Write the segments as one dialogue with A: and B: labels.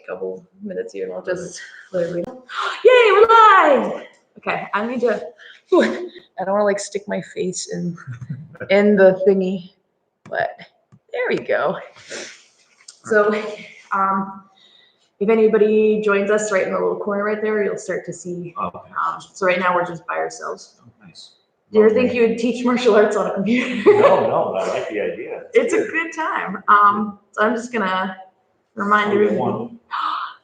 A: couple minutes here and I'll just let everybody know. Yay, we're live! Okay, I need to, I don't want to like stick my face in the thingy, but there we go. So, if anybody joins us right in the little corner right there, you'll start to see. So right now we're just by ourselves.
B: Oh, nice.
A: Do you ever think you would teach martial arts on a computer?
B: No, I like the idea.
A: It's a good time. So I'm just gonna remind everyone.
B: One.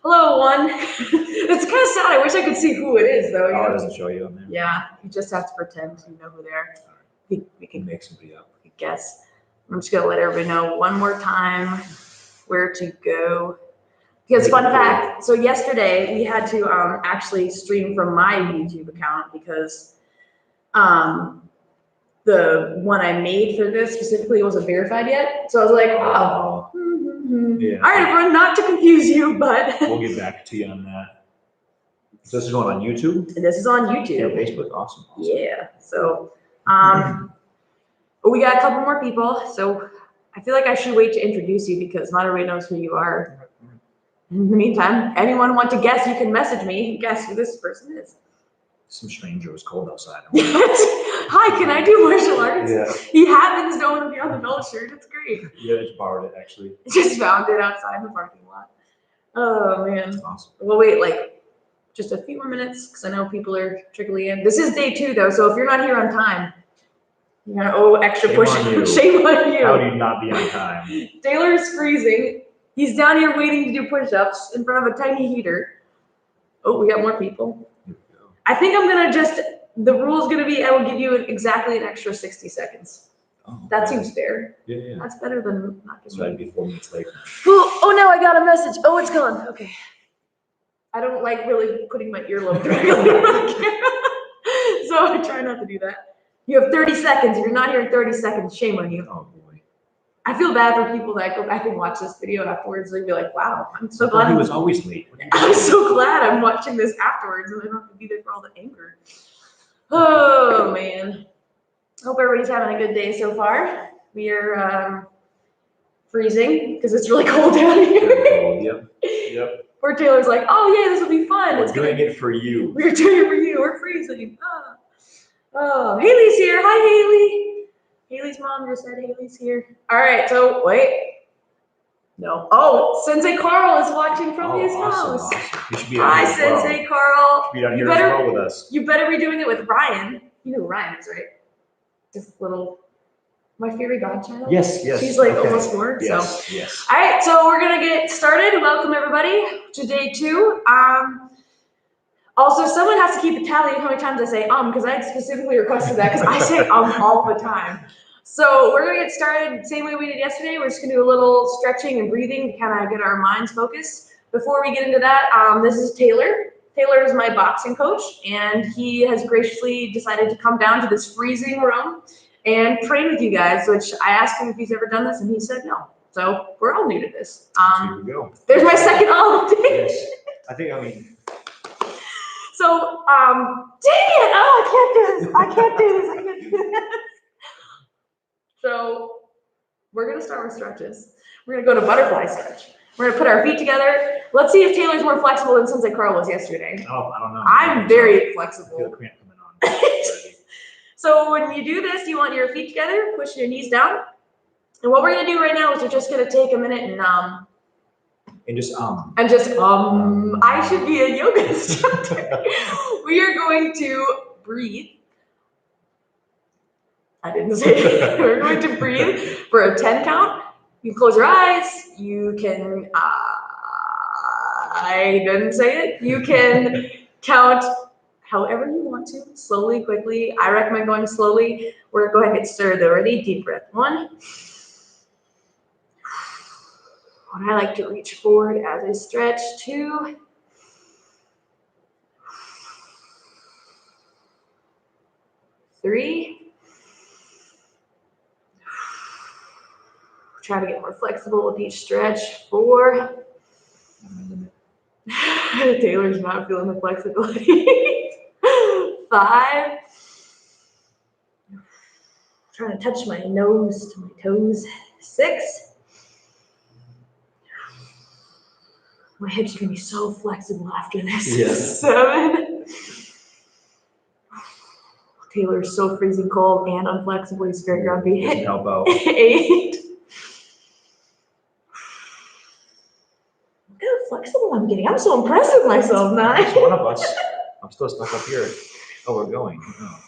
A: Hello, one. It's kind of sad. I wish I could see who it is, though.
B: Oh, it doesn't show you on there?
A: Yeah, you just have to pretend you know who they are. We can
B: make somebody up.
A: Guess. I'm just gonna let everybody know one more time where to go. Because fun fact, so yesterday we had to actually stream from my YouTube account because the one I made for this specifically wasn't verified yet. So I was like, oh.
B: Yeah.
A: All right, everyone, not to confuse you, but.
B: We'll get back to you on that. So this is going on YouTube?
A: This is on YouTube.
B: Yeah, Facebook, awesome.
A: Yeah, so we got a couple more people. So I feel like I should wait to introduce you because not everybody knows who you are. In the meantime, anyone want to guess, you can message me and guess who this person is.
B: Some stranger was cold outside.
A: Hi, can I do martial arts?
B: Yeah.
A: He happens to own the Beyond the Belt shirt. It's great.
B: Yeah, I just borrowed it actually.
A: Just found it outside the parking lot. Oh man.
B: That's awesome.
A: We'll wait like just a few more minutes because I know people are trickling in. This is day 2 though, so if you're not here on time, you're gonna owe extra push. Shame on you.
B: How do you not be on time?
A: Tayler is freezing. He's down here waiting to do push-ups in front of a tiny heater. Oh, we got more people. I think I'm gonna the rule's gonna be I will give you exactly an extra 60 seconds.
B: Oh, okay.
A: That seems fair.
B: Yeah.
A: That's better than not giving.
B: So I'd be 4 minutes late.
A: Oh, no, I got a message. Oh, it's gone. Okay. I don't like really putting my earlobe directly on the camera. So I try not to do that. You have 30 seconds. If you're not here in 30 seconds, shame on you.
B: Oh boy.
A: I feel bad for people that go back and watch this video afterwards. They'd be like, wow, I'm so glad.
B: He was always late.
A: I'm so glad I'm watching this afterwards and I don't have to be there for all the anger. Oh, man. Hope everybody's having a good day so far. We are freezing because it's really cold down here.
B: Yep.
A: Poor Taylor's like, oh, yeah, this will be fun.
B: We're doing it for you.
A: We're doing it for you. We're freezing. Oh, Haley's here. Hi, Haley. Haley's mom just said Haley's here. All right, so wait. No. Oh, Sensei Carl is watching from his house.
B: Awesome. You should be
A: Hi, Sensei Carl.
B: Be down here as well with us.
A: You better be doing it with Ryan. You know who Ryan is, right? This little, my fairy godchild.
B: Yes.
A: She's like almost 4.
B: Yes.
A: All right, so we're gonna get started. Welcome everybody to day 2. Also, someone has to keep a tally of how many times I say because I specifically requested that because I say all the time. So we're gonna get started same way we did yesterday. We're just gonna do a little stretching and breathing to kind of get our minds focused. Before we get into that, this is Tayler. Tayler is my boxing coach, and he has graciously decided to come down to this freezing room and train with you guys, which I asked him if he's ever done this, and he said no. So we're all new to this.
B: Here we go.
A: There's my second
B: Yes.
A: So, dang it! Oh, I can't do this. So, we're gonna start with stretches. We're gonna go to butterfly stretch. We're gonna put our feet together. Let's see if Taylor's more flexible than Sensei Carl was yesterday.
B: Oh, I don't know.
A: I'm very flexible.
B: I feel a cramp coming on.
A: So when you do this, you want your feet together, push your knees down. And what we're gonna do right now is we're just gonna take a minute and I should be a yoga instructor. We are going to breathe. I didn't say it. We're going to breathe for a 10 count. You can close your eyes. You can, I didn't say it. You can count however you want to, slowly, quickly. I recommend going slowly. We're gonna go ahead and get started though. Ready? Deep breath. 1. And I like to reach forward as I stretch. 2. 3. Try to get more flexible with each stretch. 4. Taylor's not feeling the flexibility. 5. Trying to touch my nose to my toes. 6. My hips are gonna be so flexible after this.
B: Yeah.
A: 7. Taylor's so freezing cold and unflexible. He's very grumpy.
B: Doesn't help out.
A: 8. Look how flexible I'm getting. I'm so impressed with myself. 9.
B: It's one of us. I'm still stuck up here. Oh, we're going. Oh.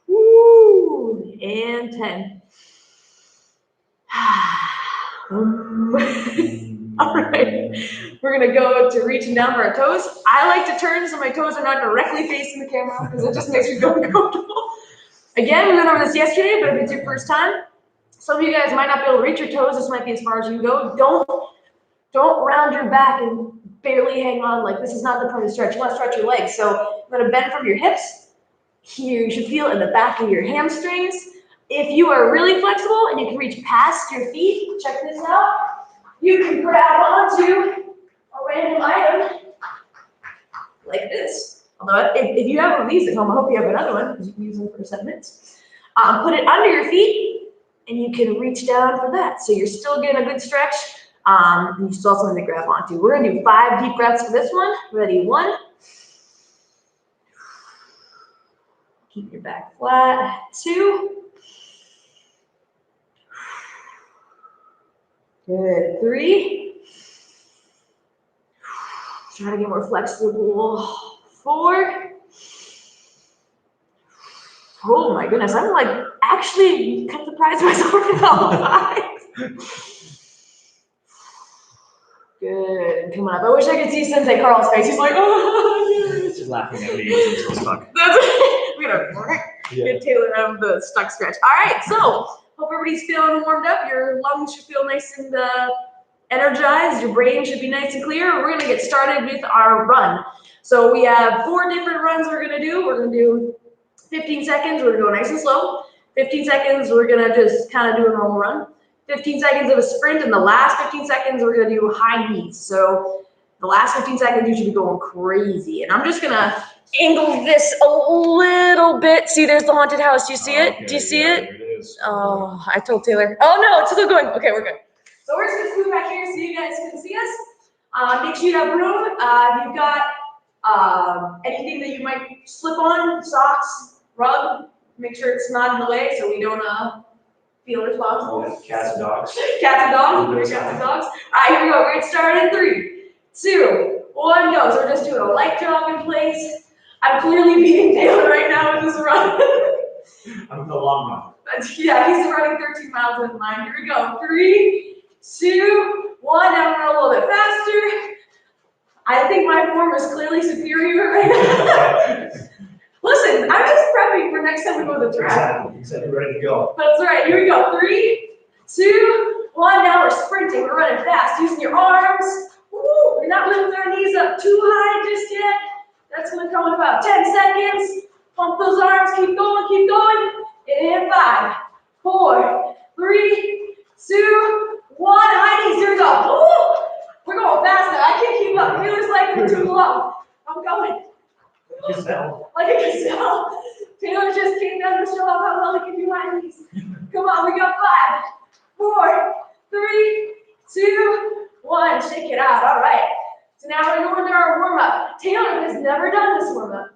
A: Woo! And 10. All right, we're gonna go to reaching down for our toes. I like to turn so my toes are not directly facing the camera because it just makes me feel uncomfortable. Again, we went over this yesterday, but if it's your first time, some of you guys might not be able to reach your toes. This might be as far as you can go. Don't round your back and barely hang on. Like this is not the point of stretch. You want to stretch your legs. So I'm gonna bend from your hips. Here, you should feel in the back of your hamstrings. If you are really flexible and you can reach past your feet, check this out. You can grab onto a random item like this. Although if you have one of these at home, I hope you have another one because you can use them for 7 minutes. Put it under your feet and you can reach down for that. So you're still getting a good stretch and you still have something to grab onto. We're gonna do 5 deep breaths for this one. Ready, 1. Keep your back flat. 2. Good. 3. Try to get more flexible. 4. Oh my goodness, I'm like actually kind of surprised myself now. 5. Good. Come on up. I wish I could see Sensei Carl's face. He's like, oh.
B: She's laughing at me. I'm still stuck.
A: We're gonna get Taylor out of the stuck stretch. All right, so. Hope everybody's feeling warmed up. Your lungs should feel nice and energized. Your brain should be nice and clear. We're gonna get started with our run. So we have 4 different runs we're gonna do. We're gonna do 15 seconds. We're gonna go nice and slow. 15 seconds, we're gonna just kind of do a normal run. 15 seconds of a sprint, and the last 15 seconds, we're gonna do high knees. So the last 15 seconds, you should be going crazy. And I'm just gonna angle this a little bit. See, there's the haunted house. Do you see it? Do you see it?
B: There it is.
A: Oh, I told Taylor. Oh no, it's still going. Okay, we're good. So we're just gonna scoot back here so you guys can see us. Make sure you have room. If you've got anything that you might slip on, socks, rug, make sure it's not in the way so we don't feel responsible.
B: Yeah, cats and dogs.
A: Cats and dogs. Cats and dogs. All right, here we go. We're gonna start in 3, 2, 1, go. So we're just doing a light jog in place. I'm clearly beating Taylor right now with this run.
B: I'm the long run.
A: Yeah, he's running 13 miles in line. Here we go. 3, 2, 1. Now we're a little bit faster. I think my form is clearly superior right now. Listen, I'm just prepping for next time we go to the track.
B: Exactly. You said you're ready to go.
A: That's right. Here we go. 3, 2, 1. Now we're sprinting. We're running fast, using your arms. Woo! We're not lifting our knees up too high just yet. That's going to come in about 10 seconds. Pump those arms. Keep going. Keep going. And 5, 4, 3, 2, 1. High knees. Here we go. Woo! We're going fast now. I can't keep up. Taylor's like we're too low. I'm going.
B: Gazelle.
A: Like a gazelle. Taylor just came down to show off how well he can do high knees. Come on, we got 5, 4, 3, 2, 1. Shake it out. All right. So now we're going to our warm-up. Taylor has never done this warm-up.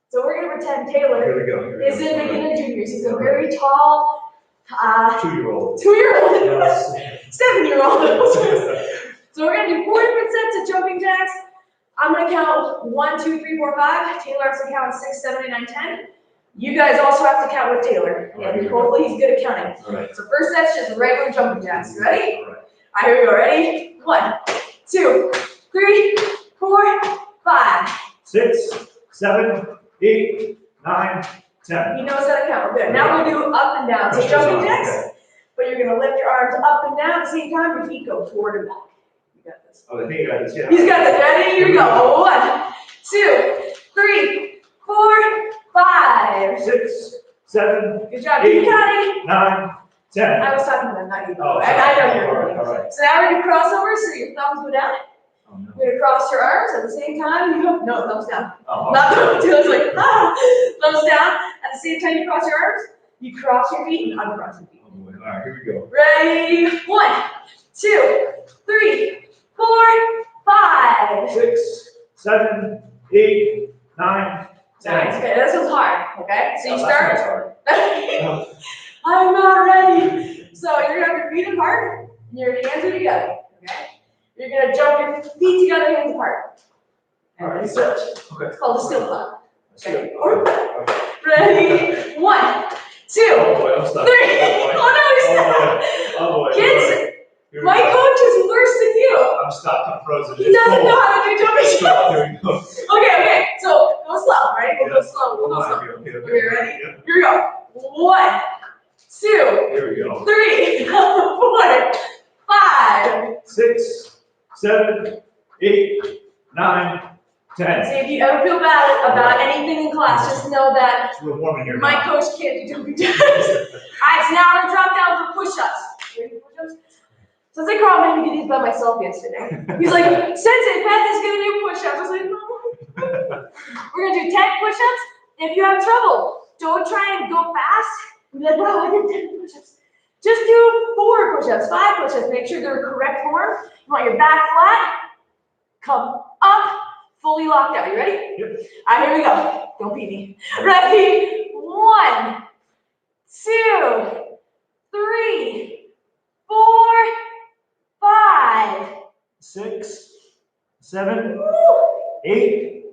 A: So we're going to pretend Taylor is in beginner juniors. He's a very tall
B: 2-year-old.
A: 2-year-old.
B: Yes.
A: 7-year-old. So we're going to do 4 different sets of jumping jacks. I'm going to count 1, 2, 3, 4, 5. Taylor has to count 6, 7, 8, 9, 10. You guys also have to count with Taylor. And hopefully he's good at counting.
B: All right.
A: So first set's just regular jumping jacks. You ready?
B: All right.
A: All right, here we go. Ready? 1, 2, 3, 4, 5.
B: 6, 7, 8, 9, 10.
A: He knows how to count. Good. Now we'll do up and down. So jumping jacks, but you're going to lift your arms up and down at the same time. Your feet go forward and back. You got this.
B: Oh, I think you got this. Yeah.
A: He's got this. Ready? Here we go. 1, 2, 3, 4, 5.
B: 6, 7.
A: Good job. Keep counting.
B: 9, 10.
A: I was talking to them, not you.
B: Oh,
A: And I know
B: sorry.
A: you're
B: All right.
A: So now we're going to cross over so your thumbs go down.
B: Oh, no.
A: You're going to cross your arms at the same time. You go, no, thumbs down.
B: Oh,
A: Not thumbs down. It's like, thumbs down. At the same time you cross your arms, you cross your feet and uncross your feet.
B: oh, boy. All right, here we go.
A: Ready? 1, 2, 3, 4, 5,
B: 6, 7, 8, 9, 10.
A: Nice. Okay, this one's hard. Okay, so you
B: Oh,
A: start.
B: that's hard.
A: I'm not ready. So you're gonna have your feet apart, and your hands are together. Okay, you're gonna jump your feet together, hands apart, and then switch.
B: Okay.
A: It's called the steel clap. Okay.
B: Okay.
A: Ready? 1, 2, 3.
B: Oh boy, I'm stuck.
A: Oh no, you're stuck.
B: Oh boy.
A: Kids, my coach is worse than you.
B: I'm stuck. I'm frozen.
A: He doesn't know how to do jumping jacks.
B: Here we go.
A: Okay, so go slow, right? We'll go slow. We'll go slow.
B: Okay,
A: Okay, ready?
B: Yep.
A: Here we go. 1, 2,
B: Here we go.
A: 3, 4, 5.
B: 6, 7, 8, 9, 10.
A: So if you ever feel bad about anything in class, just know that
B: It's real warm in here.
A: my
B: now.
A: coach can't do jumping jacks. Alright, so now I'm gonna drop down for push-ups. Ready for push-ups? Sensei Carl made me do these by myself yesterday. He's like, Sensei, Beth is gonna do push-ups. I was like, no. We're gonna do 10 push-ups. If you have trouble, don't try and go fast. Be like, wow, I did 10 push-ups. Just do 4 push-ups, 5 push-ups. Make sure they're correct form. You want your back flat. Come up, fully locked out. You ready?
B: Yep.
A: All right, here we go. Don't beat me. Ready? 1, 2, 3, 4, 5.
B: 6, 7,
A: Woo,
B: 8,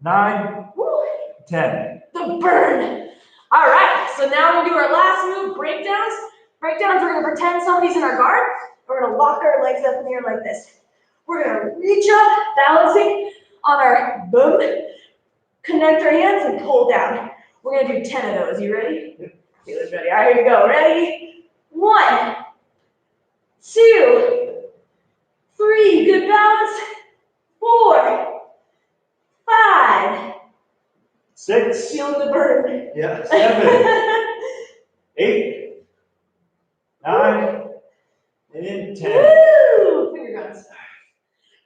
B: 9,
A: woo.
B: 10.
A: The burn. All right, so now we'll do our last move, breakdowns. Breakdowns, we're gonna pretend somebody's in our guard. We're gonna lock our legs up in the air like this. We're gonna reach up, balancing on our boom, connect our hands and pull down. We're gonna do 10 of those. You ready?
B: Yep.
A: Tayler's ready. All right, here we go. Ready? 1, 2, 3. Good balance. 4, 5.
B: 6,
A: Feeling the burn.
B: yeah, 7, 8, 9, and 10.
A: Woo! Finger guns.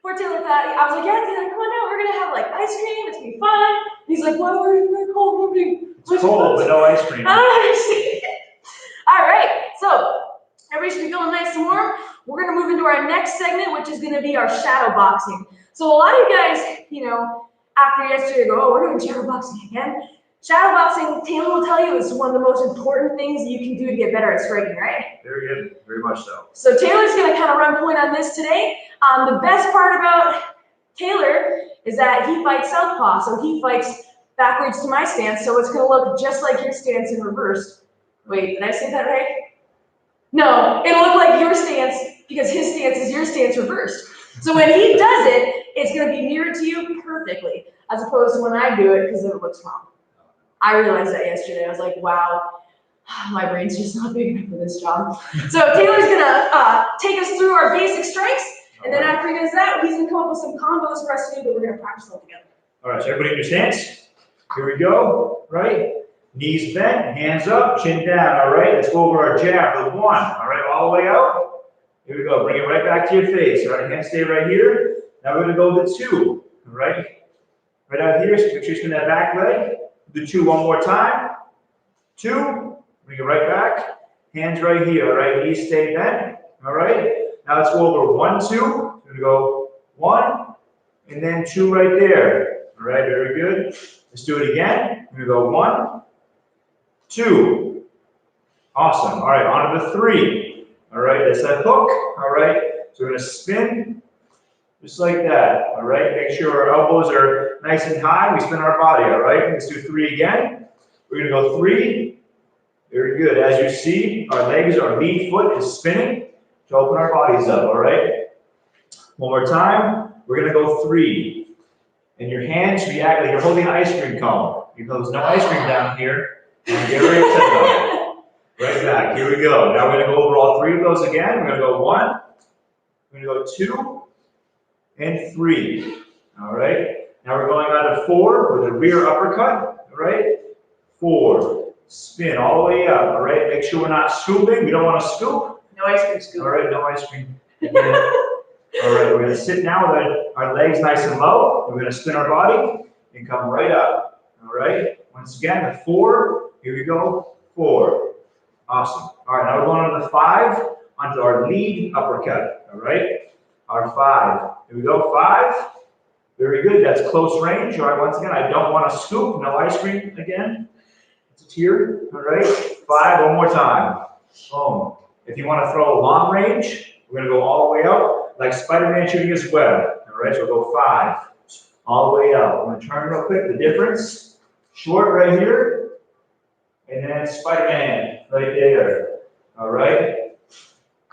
A: Poor Tayler thought, I was like, yeah, Tayler, come on down. We're gonna have like ice cream. It's gonna be fun. He's like, why are you very cold moving?
B: It's cold, but no ice cream.
A: I don't understand. All right, so everybody should be feeling nice and warm. We're gonna move into our next segment, which is gonna be our shadow boxing. So a lot of you guys, you know, after yesterday go, oh, we're doing shadow boxing again. Shadow boxing, Tayler will tell you, is one of the most important things you can do to get better at striking, right?
B: Very good, very much so.
A: So Taylor's gonna kind of run point on this today. The best part about Tayler is that he fights southpaw, so he fights backwards to my stance, so it's gonna look just like your stance in reverse. Wait, did I say that right? No, it'll look like your stance because his stance is your stance reversed. So when he does it, it's gonna be mirrored to you perfectly, as opposed to when I do it because it looks wrong. I realized that yesterday. I was like, wow, my brain's just not big enough for this job. So Taylor's gonna take us through our basic strikes, and then after he does that, he's gonna come up with some combos for us to do, but we're gonna practice all together.
B: All right, so everybody in your stance. Here we go, right? Knees bent, hands up, chin down, all right? Let's go over our jab with 1, all right? All the way out. Here we go, bring it right back to your face, all right? Hands stay right here. Now we're gonna go with 2, all right? Right out here, so make sure you spin that back leg. Do 2 one more time. 2, bring it right back. Hands right here, all right? Knees stay bent, all right? Now let's go over 1, 2. We're gonna go 1, and then 2 right there. All right, very good. Let's do it again. We're gonna go 1, 2. Awesome. All right, on to the 3. All right, that's that hook. All right, so we're gonna spin just like that. All right, make sure our elbows are nice and high. We spin our body. All right, let's do 3 again. We're gonna go 3. Very good. As you see, our legs, our lead foot is spinning to open our bodies up. All right. One more time. We're gonna go 3. And your hands react like you're holding an ice cream cone. Even though there's no ice cream down here, and get ready to go. Right back. Here we go. Now we're gonna go over all 3 of those again. We're gonna go 1. We're gonna go 2 and 3. All right. Now we're going on to 4 with a rear uppercut. All right. 4. Spin all the way up. All right. Make sure we're not scooping. We don't want to scoop.
A: No ice cream scoop.
B: All right. No ice cream. All right, we're going to sit now with our legs nice and low. We're going to spin our body and come right up. All right. Once again, the 4. Here we go. 4. Awesome. All right, now we're going on to the 5 onto our lead uppercut. All right. our 5. Here we go, 5. Very good, that's close range. All right, once again, I don't want to scoop, no ice cream again. It's a tier, all right. 5, one more time. Boom. If you want to throw long range, we're gonna go all the way out, like Spider-Man shooting his web. All right, so we'll go 5, all the way out. I'm gonna turn real quick, the difference. Short right here, and then Spider-Man right there. All right.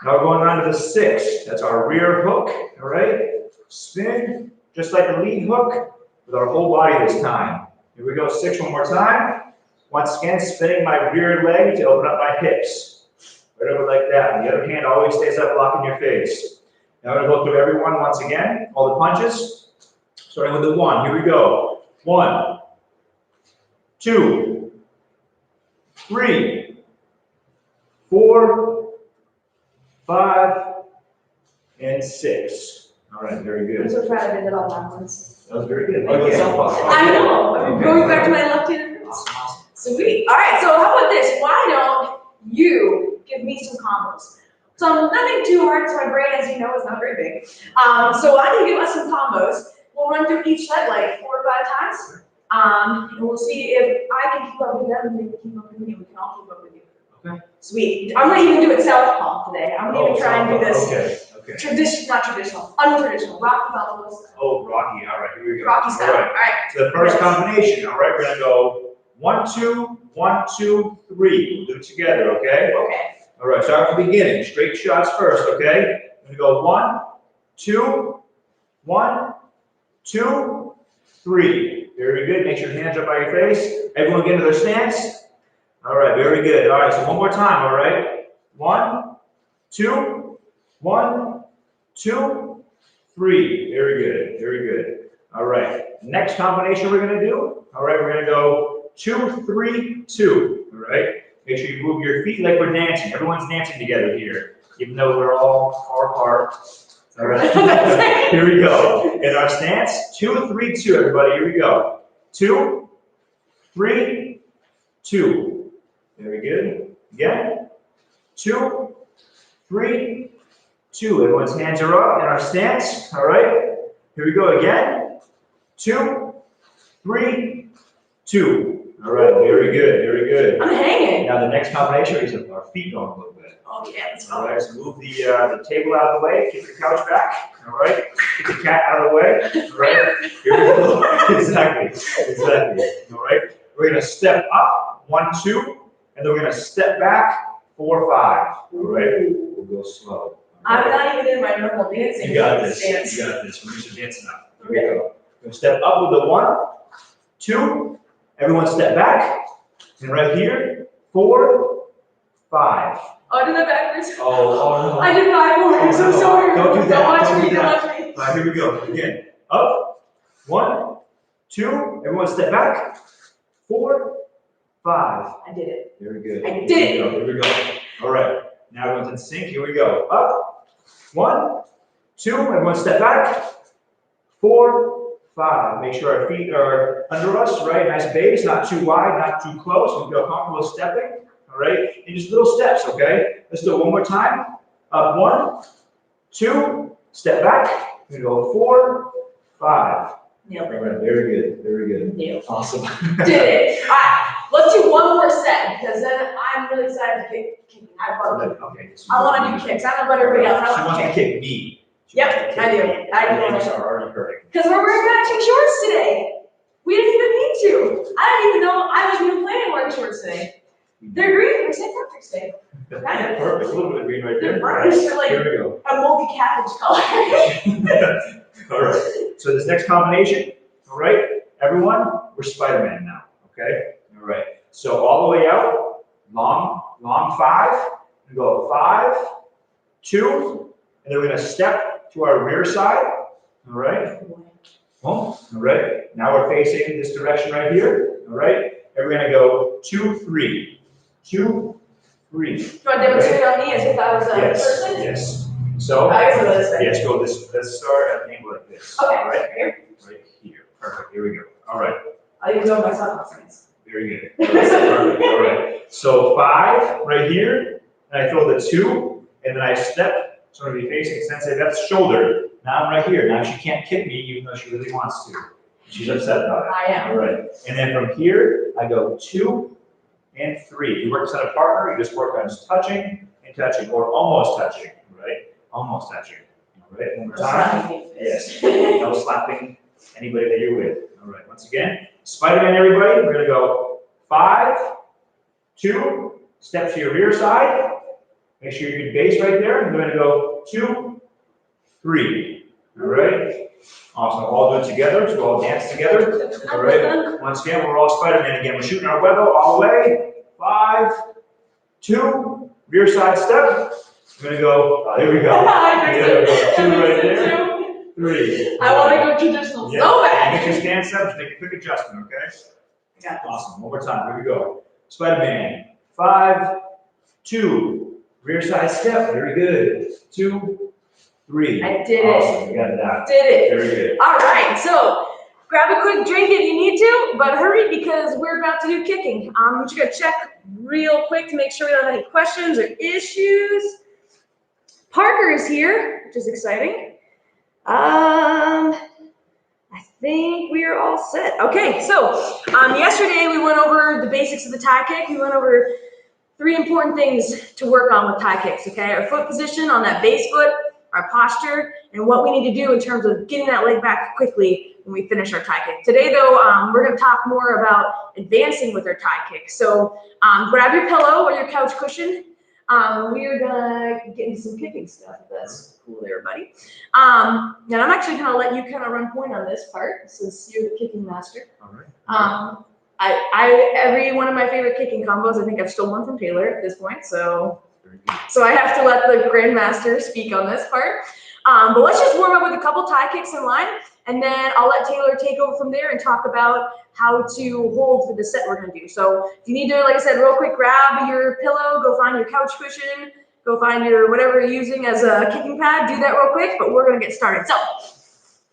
B: Now we're going on to the 6. That's our rear hook, all right. Spin, just like the lead hook, with our whole body this time. Here we go, 6 one more time. Once again, spinning my rear leg to open up my hips. Right over like that. The other hand always stays up, blocking your face. Now we're gonna go through every one once again, all the punches. Starting with the 1, here we go. 1, 2, 3, 4, 5, and 6. All right, very good.
A: I'm so proud I did it all backwards.
B: That was very good.
C: Oh, yeah.
A: I know. I'm going back to my left-handed roots. Sweet. All right, so how about this? Why don't you give me some combos? So nothing too hard, so my brain, as you know, is not very big. So why don't you give us some combos? We'll run through each set like 4 or 5 times. And we'll see if I can keep up with them and they can keep up with me. We can all keep up with you.
B: Okay.
A: Sweet. I'm gonna even do it southpaw today. I'm gonna even try and do this.
B: Okay.
A: Not traditional, untraditional, Rocky Balboa style.
B: Oh, Rocky. All right, here we go.
A: Rocky style.
B: All right.
A: All right.
B: So the first combination. All right, we're gonna go 1, 2, 1, 2, 3. We'll do it together, okay?
A: Okay.
B: All right, start at the beginning. Straight shots first, okay? We're gonna go 1, 2, 1, 2, 3. Very good. Make sure your hands are by your face. Everyone get into their stance. All right, very good. All right, so one more time, all right? 1, 2, 1, 2, 3. Very good, very good. All right, next combination we're gonna do. All right, we're gonna go 2, 3, 2. All right, make sure you move your feet like we're dancing. Everyone's dancing together here, even though we're all far apart. All right, here we go. In our stance, 2, 3, 2. Everybody, here we go. 2, 3, 2. Very good. Again. 2, 3, 2. Everyone's hands are up in our stance. All right. Here we go again. 2, 3, 2. All right. Very good. Very good.
A: I'm hanging.
B: Now the next combination is our feet going a little bit.
A: Oh yeah, let's go.
B: All right. So move the table out of the way. Keep the couch back. All right. Keep the cat out of the way. All right. Here we go. Exactly. Exactly. All right. We're gonna step up. 1, 2. And then we're going to step back 4, 5. All right? We'll go slow.
A: I'm not even in my normal dancing.
B: You got this.
A: Stance.
B: You got this. We're just dancing up. Here we go. We're going to step up with the 1, 2. Everyone step back. And right here, 4, 5.
A: Oh, I did that backwards.
B: Oh, no.
A: I did 5 more. I'm so sorry.
B: Don't do that.
A: Don't watch
B: Don't
A: me.
B: do
A: Don't
B: that.
A: watch me.
B: All right, here we go. Again. Up. 1, 2. Everyone step back. 4, 5.
A: I did it.
B: Very good.
A: I did it.
B: Here we go. All right. Now everyone's in sync. Here we go. Up. 1, 2. Everyone step back. 4, 5. Make sure our feet are under us, right? Nice base, not too wide, not too close. We feel comfortable stepping. All right. And just little steps, okay? Let's do it one more time. Up. 1, 2. Step back. We go 4, 5.
A: Nailed
B: All
A: it.
B: right. Very good. Very good.
A: Nailed it.
B: Awesome.
A: Did it. All right. Let's do one more set because then I'm really excited to kick. I love it.
B: Okay.
A: I want to do kicks. I don't know about everybody else.
B: She
A: I
B: wants
A: want
B: to
A: to kick.
B: kick me.
A: Yep, I do. I do.
B: Legs are already hurting.
A: Because we're wearing matching shorts today. We didn't even need to. I didn't even know I was even planning on wearing shorts today. They're green. They're St. Patrick's Day. Kind of.
B: Perfect. A little bit of green right there.
A: They're brownish. They're like
B: Here we go.
A: a multi-cabbage color.
B: All right. So this next combination, all right, everyone, we're Spider-Man now. Okay. All right. So all the way out, long 5. We go 5, 2, and then we're gonna step to our rear side. All right. All right. Now we're facing this direction right here. All right. And we're gonna go 2, 3, 2, 3.
A: Do you want to demonstrate on me as if I was a person?
B: Yes. So
A: I guess I'll go this way.
B: yes, go this. Let's start at an angle like this.
A: Okay.
B: All right.
A: Here.
B: Right here. Perfect. Here we go. All right.
A: I'll even go myself.
B: Very good. Perfect. All right. So 5 right here, and I throw the 2, and then I step So I'm gonna be facing Sensei Beth's shoulder. Now I'm right here. Now she can't kick me even though she really wants to. She's upset about it.
A: I am.
B: All right. And then from here, I go 2 and 3. If you work this on a partner, you just work on just touching and touching, or almost touching, right? Almost touching. All right, one more time. Yes. No slapping anybody that you're with. All right, once again, Spider-Man, everybody. We're gonna go 5, 2, step to your rear side. Make sure you're good base right there. We're gonna go 2, 3. All right. Awesome. We'll all do it together. So we'll all dance together. All right. Once again, we're all Spider-Man again. We're shooting our web out all the way. 5, 2, rear side step. We're gonna go. There we go. There we go. 2 right there. 3.
A: I want to go traditional
B: Yeah.
A: so bad.
B: Make your stand up. Just make a quick adjustment, okay?
A: Yeah.
B: Awesome. One more time. Here we go. Spider-Man. 5, 2, rear side step. Very good. 2, 3.
A: I did
B: awesome. You got it down.
A: Did it.
B: Very good.
A: All right, so grab a quick drink if you need to, but hurry because we're about to do kicking. I'm just gonna check real quick to make sure we don't have any questions or issues. Parker is here, which is exciting. I think we are all set. Okay, so yesterday we went over the basics of the Thai kick. We went over 3 important things to work on with Thai kicks, okay? Our foot position on that base foot, our posture, and what we need to do in terms of getting that leg back quickly when we finish our Thai kick. Today, though, we're going to talk more about advancing with our Thai kick. So grab your pillow or your couch cushion. We're going to get into some kicking stuff, if that's cool there, buddy. And I'm actually going to let you kind of run point on this part, since you're the kicking master.
B: All right.
A: Every one of my favorite kicking combos, I think I've stolen from Tayler at this point, so I have to let the grandmaster speak on this part. But let's just warm up with a couple Thai kicks in line, and then I'll let Tayler take over from there and talk about how to hold for the set we're gonna do. So if you need to, like I said, real quick, grab your pillow, go find your couch cushion, go find your whatever you're using as a kicking pad, do that real quick, but we're gonna get started.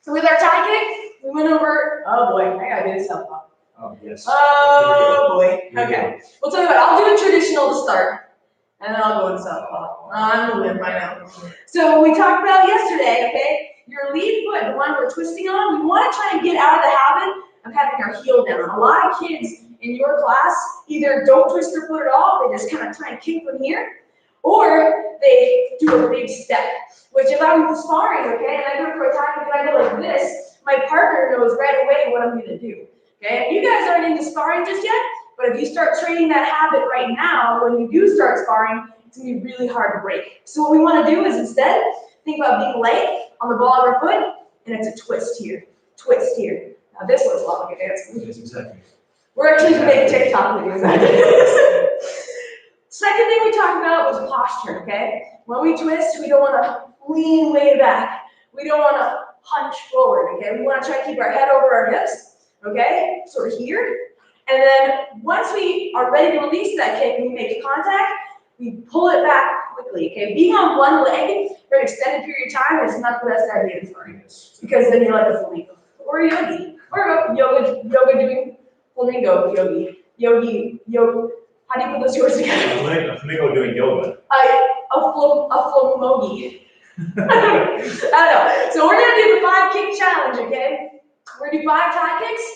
A: So with our Thai kick, we went over, oh boy, I gotta do this up.
B: Oh, yes.
A: Oh boy, okay. Well, tell you what, I'll do a traditional to start. And then I'll go into southpaw. I'm a limp right now. So we talked about yesterday, okay? Your lead foot, the one we're twisting on, we want to try and get out of the habit of having our heel down. A lot of kids in your class either don't twist their foot at all, they just kind of try and kick from here, or they do a big step. Which if I'm sparring, okay, and I go for a time and I go like this, my partner knows right away what I'm gonna do. Okay, if you guys aren't into sparring just yet, but if you start training that habit right now, when you do start sparring, it's gonna be really hard to break. So what we wanna do is instead, think about being light on the ball of our foot, and it's a twist here, twist here. Now this looks a lot like a dance move.
B: Yes, exactly.
A: We're actually gonna make a TikTok video about this. Second thing we talked about was posture, okay? When we twist, we don't wanna lean way back. We don't wanna hunch forward, okay? We wanna try to keep our head over our hips, okay? So we're here. And then once we are ready to release that kick and we make contact, we pull it back quickly, okay? Being on one leg for an extended period of time is not the best idea in sparring, because then you're like a flamingo or yogi, or yoga doing flamingo yogi. How do you put those words together?
B: A flamingo doing yoga.
A: A flamogi. I don't know. So we're gonna do the 5 kick challenge, okay? We're gonna do 5 Thai kicks.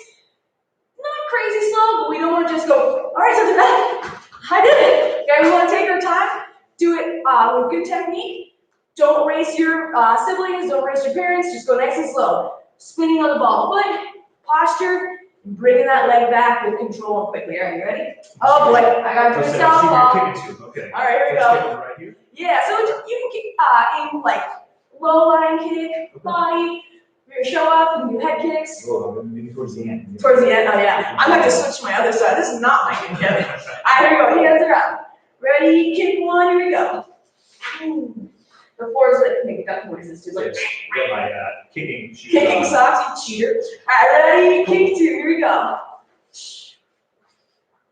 A: Not crazy slow, but we don't want to just go, all right, so did that. I did it. Okay, we want to take our time, do it with good technique. Don't race your siblings, don't race your parents, just go nice and slow. Spinning on the ball foot, posture, and bringing that leg back with control and quickly. All right, you ready? Oh boy, I got to do a southpaw.
B: Okay.
A: All right, here we go.
B: Right here.
A: Yeah, so you can aim like low line kick, body. We're gonna show up and do head kicks.
B: Oh, maybe towards the end.
A: Towards the end, oh yeah. I'm gonna have to switch to my other side. This is not my kick, Kevin. All right, here we go. Hands are up. Ready? Kick 1. Here we go. The 4 is like make duck noises too. Like
B: Get my kicking shoes.
A: kicking socks, you cheater. All right, ready? Kick 2. Here we go.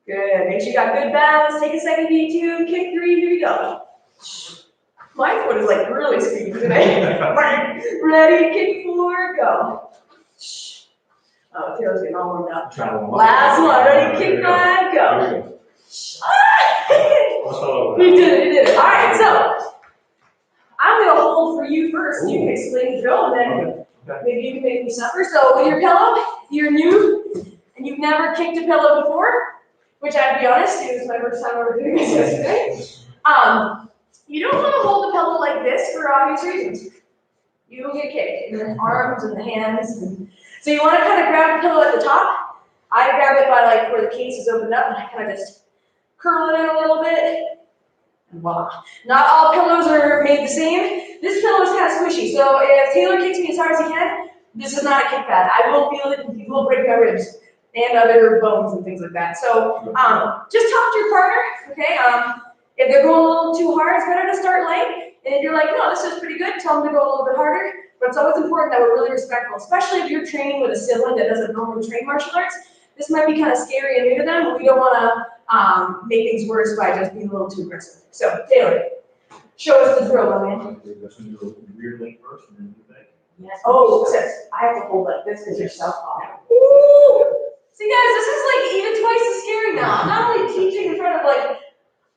A: Good. Make sure you got good balance. Take a second, V2. Kick 3. Here we go. My foot is like really speedy today. Ready? Kick 4. Go. Oh, Taylor's getting all warmed up. Last one. Ready? Kick 5. Go. You did it. All right, so I'm gonna hold hold for you first. You can explain the drill, and then
B: Okay.
A: maybe you can make me suffer. So with your pillow, if you're new and you've never kicked a pillow before, which I'd be honest, it was my first time ever doing this yesterday. You don't want to hold the pillow like this for obvious reasons. You will get kicked in the arms and the hands. So you want to kind of grab the pillow at the top. I grab it by like where the case is opened up, and I kind of just curl it in a little bit. And voila. Not all pillows are made the same. This pillow is kind of squishy, so if Tayler kicks me as hard as he can, this is not a kick pad. I will feel it, and he will break my ribs and other bones and things like that. So just talk to your partner, okay? If they're going a little too hard, it's better to start light. And if you're like, no, this is pretty good, tell them to go a little bit harder. But it's always important that we're really respectful, especially if you're training with a sibling that doesn't normally train martial arts. This might be kind of scary and new to them, but we don't want to make things worse by just being a little too aggressive. So, Tayler, show us the drill, my man.
B: Rear leg first, and then you back.
A: Yes. Oh, sis, I have to hold like this because you're southpaw. Woo! See, guys, this is like even twice as scary now. I'm not only teaching in front of like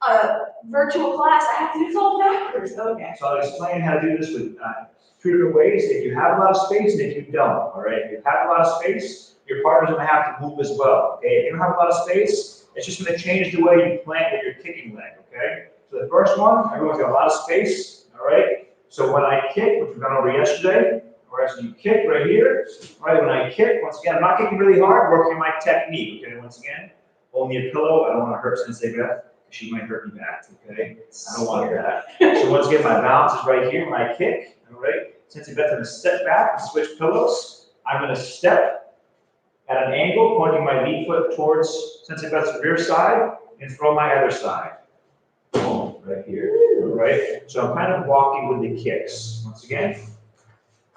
A: a virtual class, I have to do this all backwards. Okay.
B: So I'll explain how to do this with two different ways. If you have a lot of space and if you don't, all right? If you have a lot of space, your partner's gonna have to move as well, okay? If you don't have a lot of space, it's just gonna change the way you plant with your kicking leg, okay? So the first one, everyone's got a lot of space, all right? So when I kick, which we've gone over yesterday, all right, so you kick right here, all right? When I kick, once again, I'm not kicking really hard, working my technique, okay? Once again, holding your pillow, I don't wanna hurt Sensei Beth. She might hurt me back, okay? I don't want that. So once again, my balance is right here when I kick, all right? Sensei Beth's gonna step back and switch pillows. I'm gonna step at an angle, pointing my lead foot towards Sensei Beth's rear side and throw my other side. Boom, right here, all right? So I'm kind of walking with the kicks. Once again,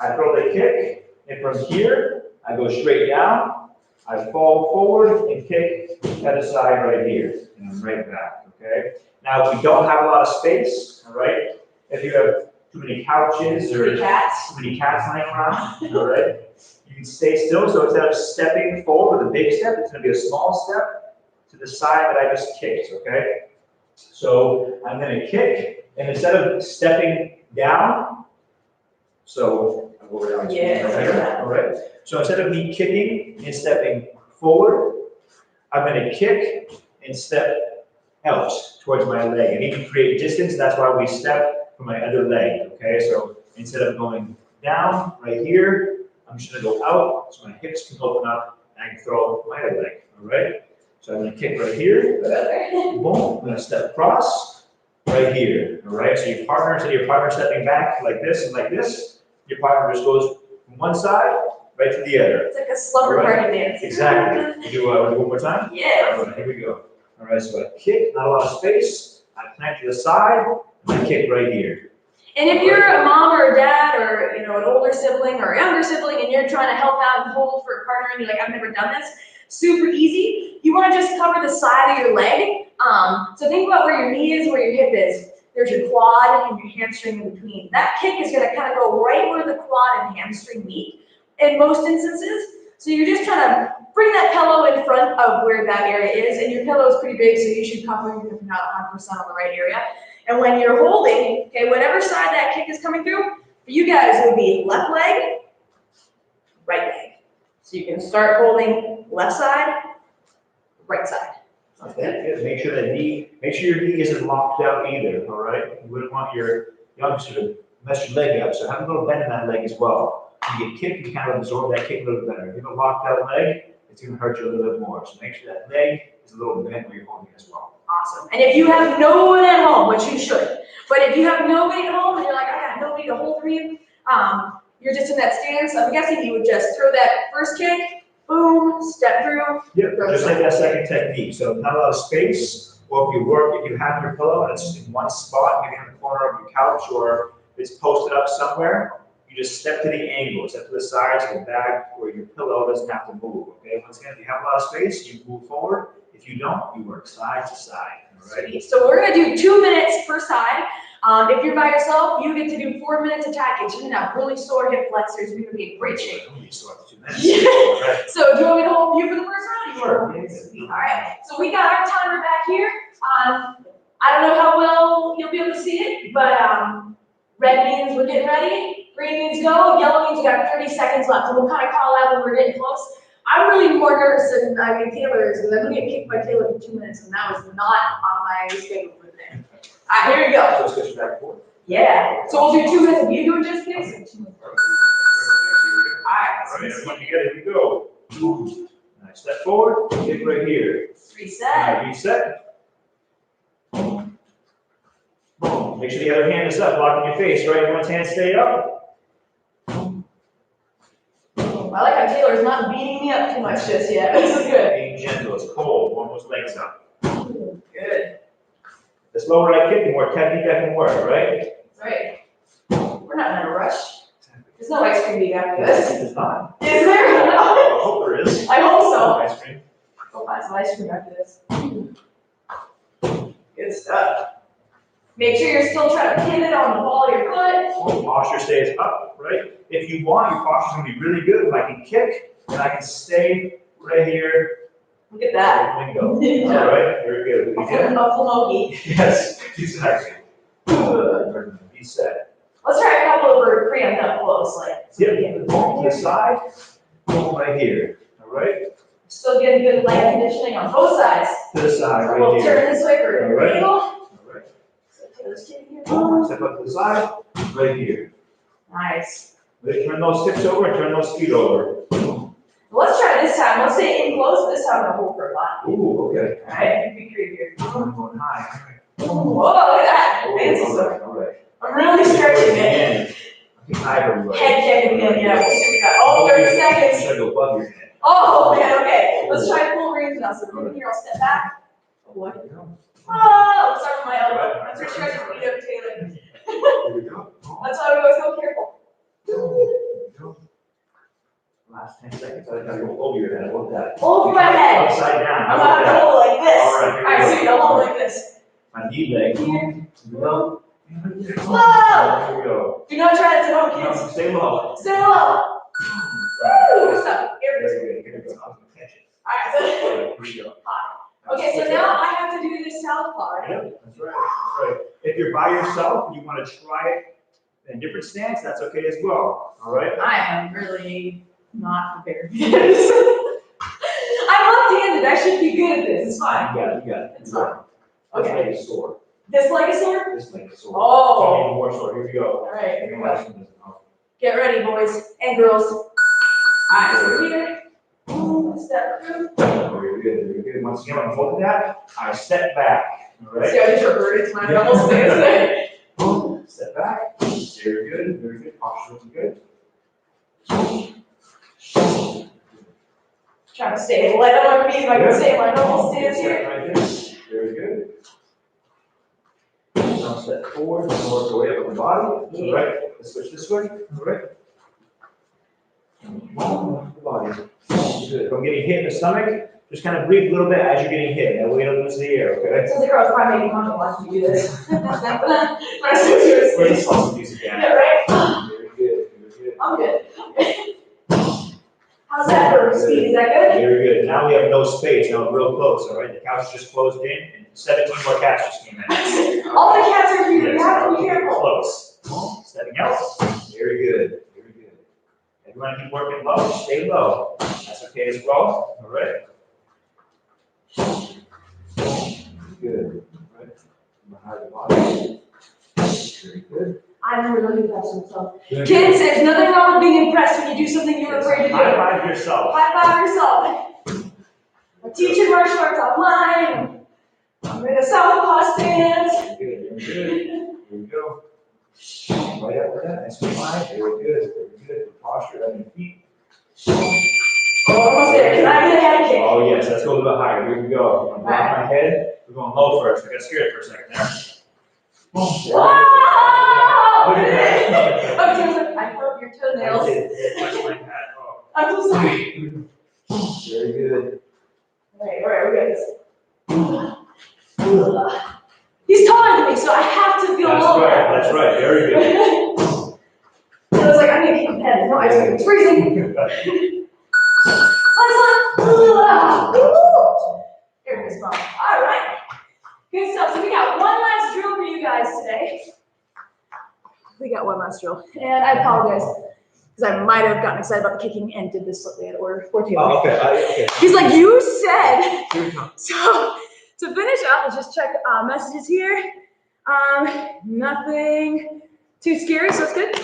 B: I throw the kick, and from here, I go straight down, I fall forward and kick other side right here, and I'm right back, okay? Now, if we don't have a lot of space, all right? If you have too many couches or too many cats lying around, all right? You can stay still, so instead of stepping forward with a big step, it's gonna be a small step to the side that I just kicked, okay? So I'm gonna kick, and instead of stepping down, so I'll go down.
A: Yeah.
B: All right? So instead of me kicking and stepping forward, I'm gonna kick and step out towards my leg, and even create distance. That's why we step for my other leg, okay? So instead of going down right here, I'm just gonna go out, so my hips can open up, and I can throw my other leg, all right? So I'm gonna kick right here, boom, I'm gonna step across, right here, all right? So your partner, instead of your partner stepping back like this and like this, your partner just goes from one side, right to the other.
A: It's like a slumber party dance.
B: Exactly. You do one more time?
A: Yeah.
B: All right, here we go. All right, so I kick, not a lot of space, I plant to the side, and I kick right here.
A: And if you're a mom or a dad or an older sibling or a younger sibling and you're trying to help out and hold for a partner and you're like, I've never done this, super easy. You want to just cover the side of your leg. So think about where your knee is, where your hip is. There's your quad and your hamstring in between. That kick is going to kind of go right where the quad and hamstring meet in most instances. So you're just trying to bring that pillow in front of where that area is, and your pillow is pretty big, so you should cover even if you're not 100% on the right area. And when you're holding, okay, whatever side that kick is coming through, for you guys it would be left leg, right leg. So you can start holding left side, right side.
B: Okay, good. Make sure your knee isn't locked out either, all right? You wouldn't want your youngster to mess your leg up, so have a little bend in that leg as well. When you get kicked, you kind of absorb that kick a little better. If you have a locked out leg, it's going to hurt you a little bit more. So make sure that leg is a little bent when you're holding it as well.
A: Awesome. And if you have no one at home, which you should, but if you have nobody at home and you're like, I got nobody to hold for you, you're just in that stance, I'm guessing you would just throw that first kick, boom, step through.
B: Yep, just like that second technique. So not a lot of space, or if you have your pillow and it's in one spot, maybe in the corner of your couch or it's posted up somewhere, you just step to the angle, step to the sides, go back where your pillow doesn't have to move, okay? Once again, if you have a lot of space, you move forward. If you don't, you work side to side, all right?
A: Sweet. So we're gonna do 2 minutes per side. If you're by yourself, you get to do 4 minutes attacking. You're gonna have really sore hip flexors. You're gonna be in great shape.
B: I'm used to up to 2 minutes.
A: Yeah.
B: Right.
A: So do you want me to hold you for the first round?
B: Sure.
A: All right. So we got our timer back here. I don't know how well you'll be able to see it, but Red means we're getting ready. Green means go. Yellow means we got 30 seconds left. And we'll kind of call out when we're getting close. I'm really more nervous than Tayler is, because I'm going to get kicked by Tayler for 2 minutes, and that was not on my schedule for today. All right, here we go.
B: So switch back and forth.
A: Yeah. So we'll do 2 minutes of you doing just in case. All right.
B: All right, everyone together, here we go. Nice. Step forward, kick right here.
A: Reset.
B: Reset. Boom. Make sure the other hand is up, blocking your face, right? Everyone's hands stay up.
A: I like how Taylor's not beating me up too much just yet. This is good.
B: Being gentle, it's cold. Warm those legs up.
A: Good.
B: This lower leg kick, the more technique I can work, right?
A: That's right. We're not in a rush. There's no ice cream being after this.
B: It's not.
A: Is there?
B: I hope there is.
A: I hope so.
B: Ice cream.
A: Go find some ice cream after this. Good stuff. Make sure you're still trying to pivot on the ball of your foot.
B: Posture stays up, right? If you want, your posture's gonna be really good. When I can kick, and I can stay right here.
A: Look at that.
B: Bingo. All right, very good.
A: Buffalo Mogi.
B: Yes, exactly. Reset.
A: Let's try a couple over cramped up close, like.
B: Yep, boom to the side, boom right here. All right?
A: Still getting good leg conditioning on both sides.
B: To the side, right
A: We'll
B: here.
A: turn this way for
B: All right.
A: angle.
B: All right.
A: So Taylor's getting here.
B: Boom, step up to the side, right here.
A: Nice.
B: Ready? Turn those hips over and turn those feet over.
A: Let's try this time. Let's stay in close. This time I'm gonna hold for a lot.
B: Ooh, okay.
A: All right, be creative here.
B: I'm going high.
A: Whoa, look at that. Fancy
B: All
A: stuff.
B: right, all right.
A: I'm really stretching it.
B: Again. I think high everybody.
A: Head checking again, yeah. We'll see what we got. Oh, 30 seconds.
B: Try to go above your head.
A: Oh, man, okay. Let's try full range now. So from here, I'll step back. Oh, boy. Oh, let's start with my elbow. I'm pretty sure I can beat up Taylor.
B: Here we go.
A: That's why we always go careful.
B: Last 10 seconds. I gotta go over your head. I love that.
A: Over my head.
B: Upside down.
A: I'm gonna have to hold like this.
B: All right, here we
A: All right,
B: go.
A: so you'll hold like this.
B: My knee leg.
A: Here.
B: Here we go.
A: Whoa!
B: Here we go.
A: Do not try that at home,
B: No,
A: kids.
B: stay low.
A: Stay low. Woo! Good stuff. Here we go.
B: Very good. Here we go. I'm gonna catch it.
A: All right, so.
B: All right, here we go.
A: Okay, so now I have to do this southpaw, right?
B: Yep, that's right. That's right. If you're by yourself and you want to try it in a different stance, that's okay as well. All right.
A: I am really not prepared for this. I'm left-handed. I should be good at this. It's fine.
B: You got it. You got it.
A: It's fine.
B: This
A: Okay.
B: leg is sore.
A: This leg is sore?
B: This leg is sore.
A: Oh.
B: It's getting more sore. Here we go.
A: All right, here we go. Get ready, boys and girls. All right, so we're here. Step through.
B: Very good. Very good. Once again, when I hold that, I step back. All right.
A: See, I just reverted to my normal stance.
B: Boom. Step back. Very good. Very good. Posture looking good.
A: Trying to stay light on my feet so I can stay in my normal stance here.
B: Right there. Very good. Now step forward and work your way up with the body.
A: Yeah.
B: All right. Let's switch this way. All right. Up the body. Good. If I'm getting hit in the stomach, just kind of breathe a little bit as you're getting hit. That way you don't lose the air, okay?
A: So the girls probably making fun of watching me do this. When I switch to a
B: We're
A: stance.
B: supposed to use again.
A: Yeah, right?
B: Very good. Very good.
A: I'm good. How's that for speed? Is that good?
B: Very good. Now we have no space. Now we're real close, all right? The couch just closed in, and 17 more cats just came in.
A: All the cats are here. You
B: Yes,
A: have to be
B: okay,
A: careful.
B: close. Stepping out. Very good. Very good. If you want to keep working low, stay low. That's okay as well. All right. Good. All right. Behind the body. Very good.
A: I'm really impressed with myself. Kids, there's nothing wrong with being impressed when you do something you were afraid to do.
B: High five yourself.
A: High five yourself. I'm teaching martial arts online. I'm in a southpaw stance.
B: Very good. Very good. Here we go. Right up with that. Nice and fine. Very good. Very good. Posture on your feet.
A: Oh, almost there. Can I get a head kick?
B: Oh, yes. Let's go a little bit higher. Here we go. I'm dropping my head. We're going low first. I got scared for a second there. Boom.
A: Wow!
B: Look at that.
A: Okay, I broke your
B: I
A: toenails.
B: did. Touch my hat. Oh.
A: I'm so sorry.
B: Very good.
A: All right, we got this. He's taller than me, so I have to feel lower.
B: That's right. Very good.
A: And I was like, I'm gonna keep him head. No, it's freezing. Here it is, Mom. All right. Good stuff. So we got one last drill for you guys today. We got last drill. And I apologize, because I might have gotten excited about the kicking and did this slightly out of order for Tayler.
B: Oh, okay.
A: He's like, you said. So to finish up, let's just check messages here. Nothing too scary, so it's good.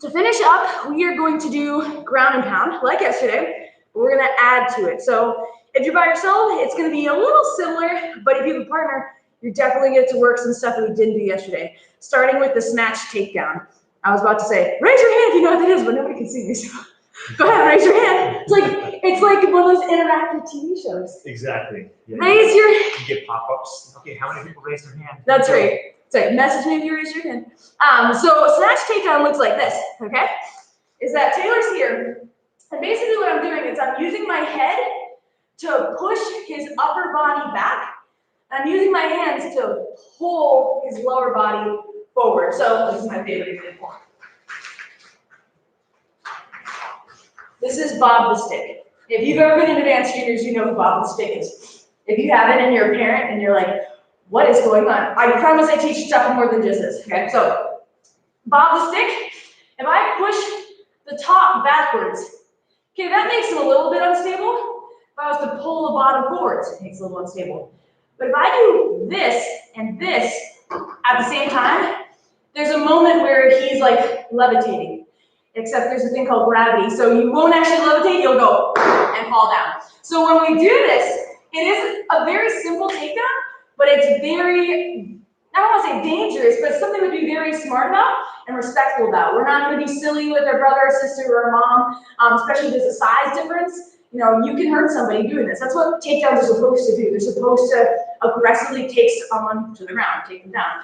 A: To finish up, we are going to do ground and pound, like yesterday, but we're gonna add to it. So if you're by yourself, it's gonna be a little similar, but if you have a partner, you're definitely gonna get to work some stuff that we didn't do yesterday, starting with the snatch takedown. I was about to say, raise your hand if you know what that is, but nobody can see me, so go ahead, raise your hand. It's like one of those interactive TV shows.
B: Exactly. Yeah,
A: Raise your
B: you get pop-ups. Okay, how many people raised their hand?
A: That's right. It's like, message me if you raise your hand. So snatch takedown looks like this, okay? Is that Taylor's here, and basically what I'm doing is I'm using my head to push his upper body back. I'm using my hands to pull his lower body forward. So this is my favorite example. This is Bob the Stick. If you've ever been in advanced juniors, you know who Bob the Stick is. If you haven't and you're a parent and you're like, what is going on? I promise I teach stuff more than just this, okay? So, Bob the Stick, if I push the top backwards, okay, that makes it a little bit unstable. If I was to pull the bottom forwards, it makes it a little unstable. But if I do this and this at the same time, there's a moment where he's like levitating, except there's a thing called gravity. So you won't actually levitate, you'll go and fall down. So when we do this, it is a very simple takedown, but it's very, I don't want to say dangerous, but something to be very smart about and respectful about. We're not going to be silly with our brother or sister or our mom, especially if there's a size difference. You know, you can hurt somebody doing this. That's what takedowns are supposed to do. They're supposed to aggressively take someone to the ground, take them down.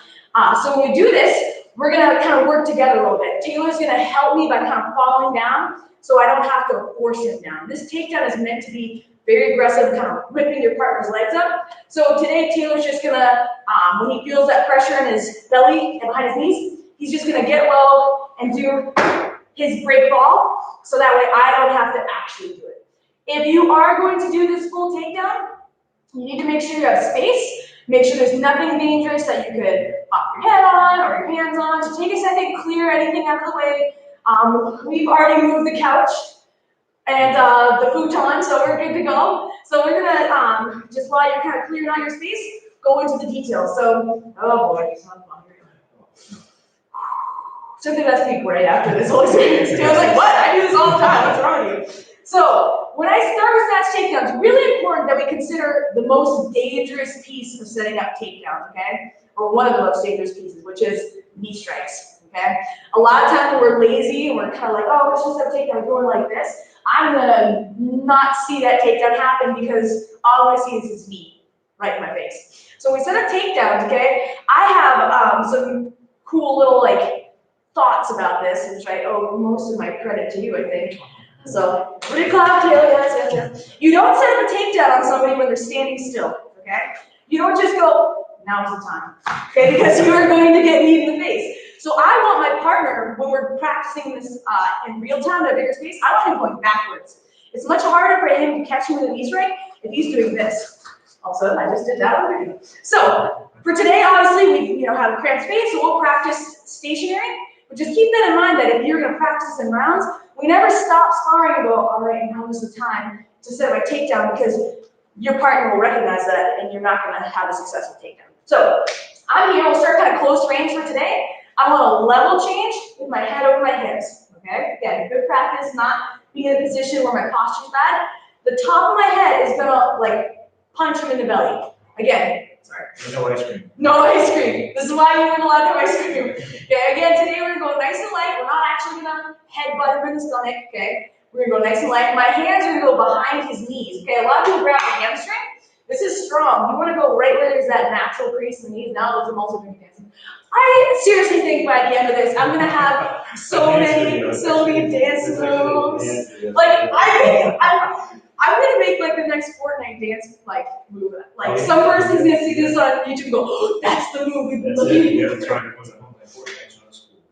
A: So when we do this, we're going to kind of work together a little bit. Taylor's going to help me by kind of falling down so I don't have to force him down. This takedown is meant to be very aggressive, kind of ripping your partner's legs up. So today, Taylor's just gonna, when he feels that pressure in his belly and behind his knees, he's just gonna get low and do his break ball, so that way I don't have to actually do it. If you are going to do this full takedown, you need to make sure you have space, make sure there's nothing dangerous that you could pop your head on or your hands on. So take a second, clear anything out of the way. We've already moved the couch and the futon, so we're good to go. So we're gonna, just while you're kind of clearing out your space, go into the details. So, oh boy, it's not fun. Something has to be great after this whole experience. I was like, what? I do this all the time, what's wrong with you? So, when I start with snatch takedowns, it's really important that we consider the most dangerous piece of setting up takedowns, okay? Or one of the most dangerous pieces, which is knee strikes, okay? A lot of times when we're lazy and we're kind of like, oh, let's just have a takedown going like this, I'm gonna not see that takedown happen because all I see is his knee right in my face. So we set up takedowns, okay? I have some cool little like thoughts about this, which I owe most of my credit to you, I think. So, pretty clap, Tayler, yes. You don't set up a takedown on somebody when they're standing still, okay? You don't just go, now's the time, okay? Because you are going to get knee in the face. So I want my partner, when we're practicing this in real time at a bigger space, I want him going backwards. It's much harder for him to catch me with a knee strike if he's doing this. Also, I just did that already. So for today, obviously, we have a cramped space, so we'll practice stationary. But just keep that in mind that if you're going to practice in rounds, we never stop sparring and go, all right, now is the time to set my takedown, because your partner will recognize that and you're not going to have a successful takedown. So I'm here, we'll start kind of close range for today. I want a level change with my head over my hips, okay? Again, good practice, not being in a position where my posture's bad. The top of my head is gonna like punch him in the belly. Again, sorry.
B: No ice cream.
A: No ice cream. This is why you weren't allowed to have ice cream. Okay, again, today we're gonna go nice and light. We're not actually gonna headbutt him in the stomach, okay? We're gonna go nice and light. My hands are gonna go behind his knees, okay? A lot of people grab the hamstring. This is strong. You wanna go right where there's that natural crease in the knees. Now there's a multiple dancing. I seriously think by the end of this, I'm gonna have so many dance moves. Like I'm gonna make like the next Fortnite dance like move. Like some person's gonna see this on YouTube and go, oh, that's the move we've been looking for.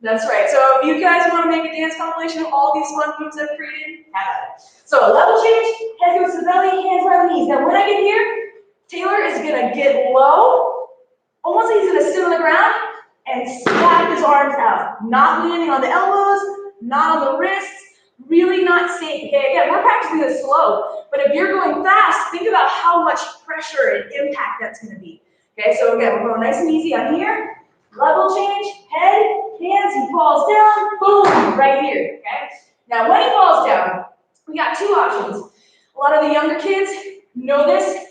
A: That's right. So if you guys want to make a dance compilation of all these fun moves I've created, have at it. So level change, head goes to the belly, hands by the knees. Now when I get here, Tayler is gonna get low, almost like he's gonna sit on the ground, and slap his arms out. Not landing on the elbows, not on the wrists, really not safe. Okay, again, we're practicing this slow, but if you're going fast, think about how much pressure and impact that's gonna be. Okay, so again, we're going nice and easy on here. Level change, head, hands, he falls down, boom, right here, okay? Now, when he falls down, we got two options. A lot of the younger kids know this.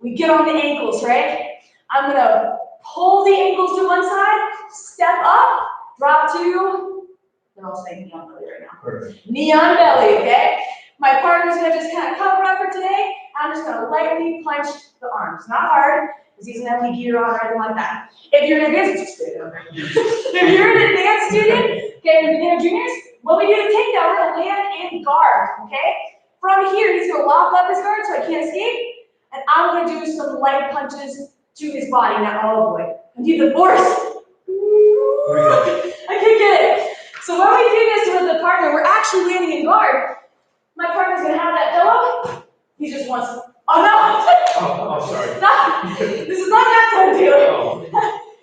A: We get on the ankles, right? I'm gonna pull the ankles to one side, step up, drop to, they're all saying knee on belly right now.
B: Perfect.
A: Knee on belly, okay? My partner's gonna just kind of cover up for today. I'm just gonna lightly punch the arms, not hard, because he's gonna have any gear on or anything like that. If you're an advanced student, if you're an advanced student, okay, you're beginner juniors, what we do to take that, we're gonna land in guard, okay? From here, he's gonna lock up his guard so I can't escape, and I'm gonna do some light punches to his body. Now, oh boy, I need the force. I can't get it. So when we do this with the partner, we're actually landing in guard. My partner's gonna have that pillow. He just wants, oh no!
B: Oh, sorry.
A: Stop. This is not that kind of deal.
B: Oh.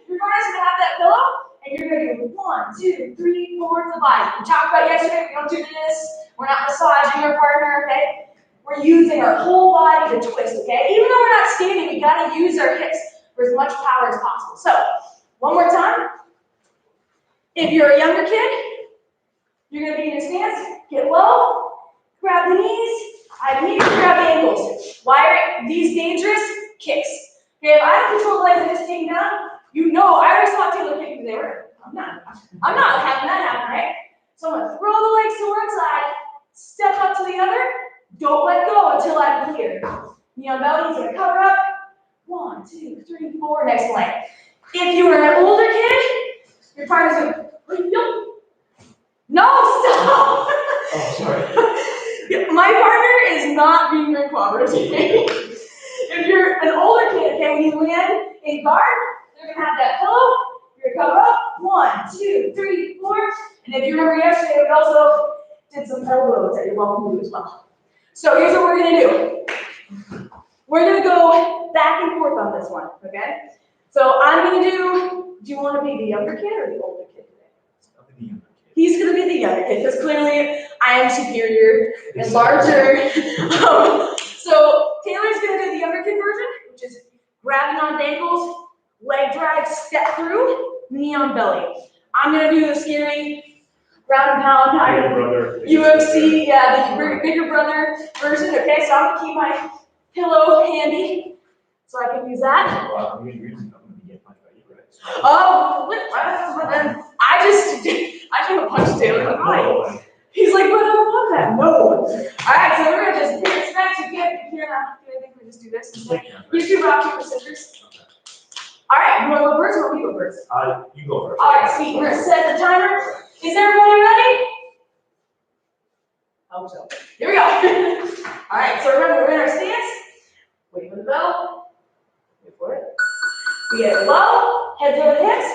A: Your partner's gonna have that pillow, and you're gonna do 1, 2, 3, 4 to the body. We talked about yesterday, we don't do this. We're not massaging our partner, okay? We're using our whole body to twist, okay? Even though we're not standing, we gotta use our hips for as much power as possible. So, one more time. If you're a younger kid, you're gonna be in a stance, get low, grab the knees, I immediately grab the ankles. Why are these dangerous? Kicks. Okay, if I don't control the legs and just take down, you know, I always thought Tayler kicked because they were. I'm not having that happen, right? So I'm gonna throw the legs to one side, step up to the other, don't let go until I'm clear. Knee on belly, he's gonna cover up. 1, 2, 3, 4, next leg. If you are an older kid, your partner's gonna, no, stop!
B: Oh, sorry.
A: My partner is not being very cooperative. If you're an older kid, okay, when you land in guard, you're gonna have that pillow, you're gonna cover up. 1, 2, 3, 4. And if you remember yesterday, we also did some elbows that you're welcome to do as well. So here's what we're gonna do. We're gonna go back and forth on this one, okay? So I'm gonna do you want to be the younger kid or the older kid today?
B: I'll be the younger kid.
A: He's gonna be the younger kid, because clearly I am superior and larger. So Taylor's gonna do the younger kid version, which is grabbing on the ankles, leg drive, step through, knee on belly. I'm gonna do the scary ground and pound.
B: Bigger brother.
A: UFC, yeah, the bigger brother version. Okay, so I'm gonna keep my pillow handy so I can use that.
B: Wow, I'm gonna be getting punched by you, right?
A: Oh, I can't punch Taylor in the body. He's like, but I don't want that. No. All right, so we're gonna just pick it back. So I think we just do this. We just do rock, paper, scissors. All right, you want to go first or we go first?
B: You go first.
A: All right, sweet. We're gonna set the timer. Is everybody ready? I hope so. Here we go. All right, so remember, we're in our stance. Wait for the bell. Wait for it. We get low, heads over the hips,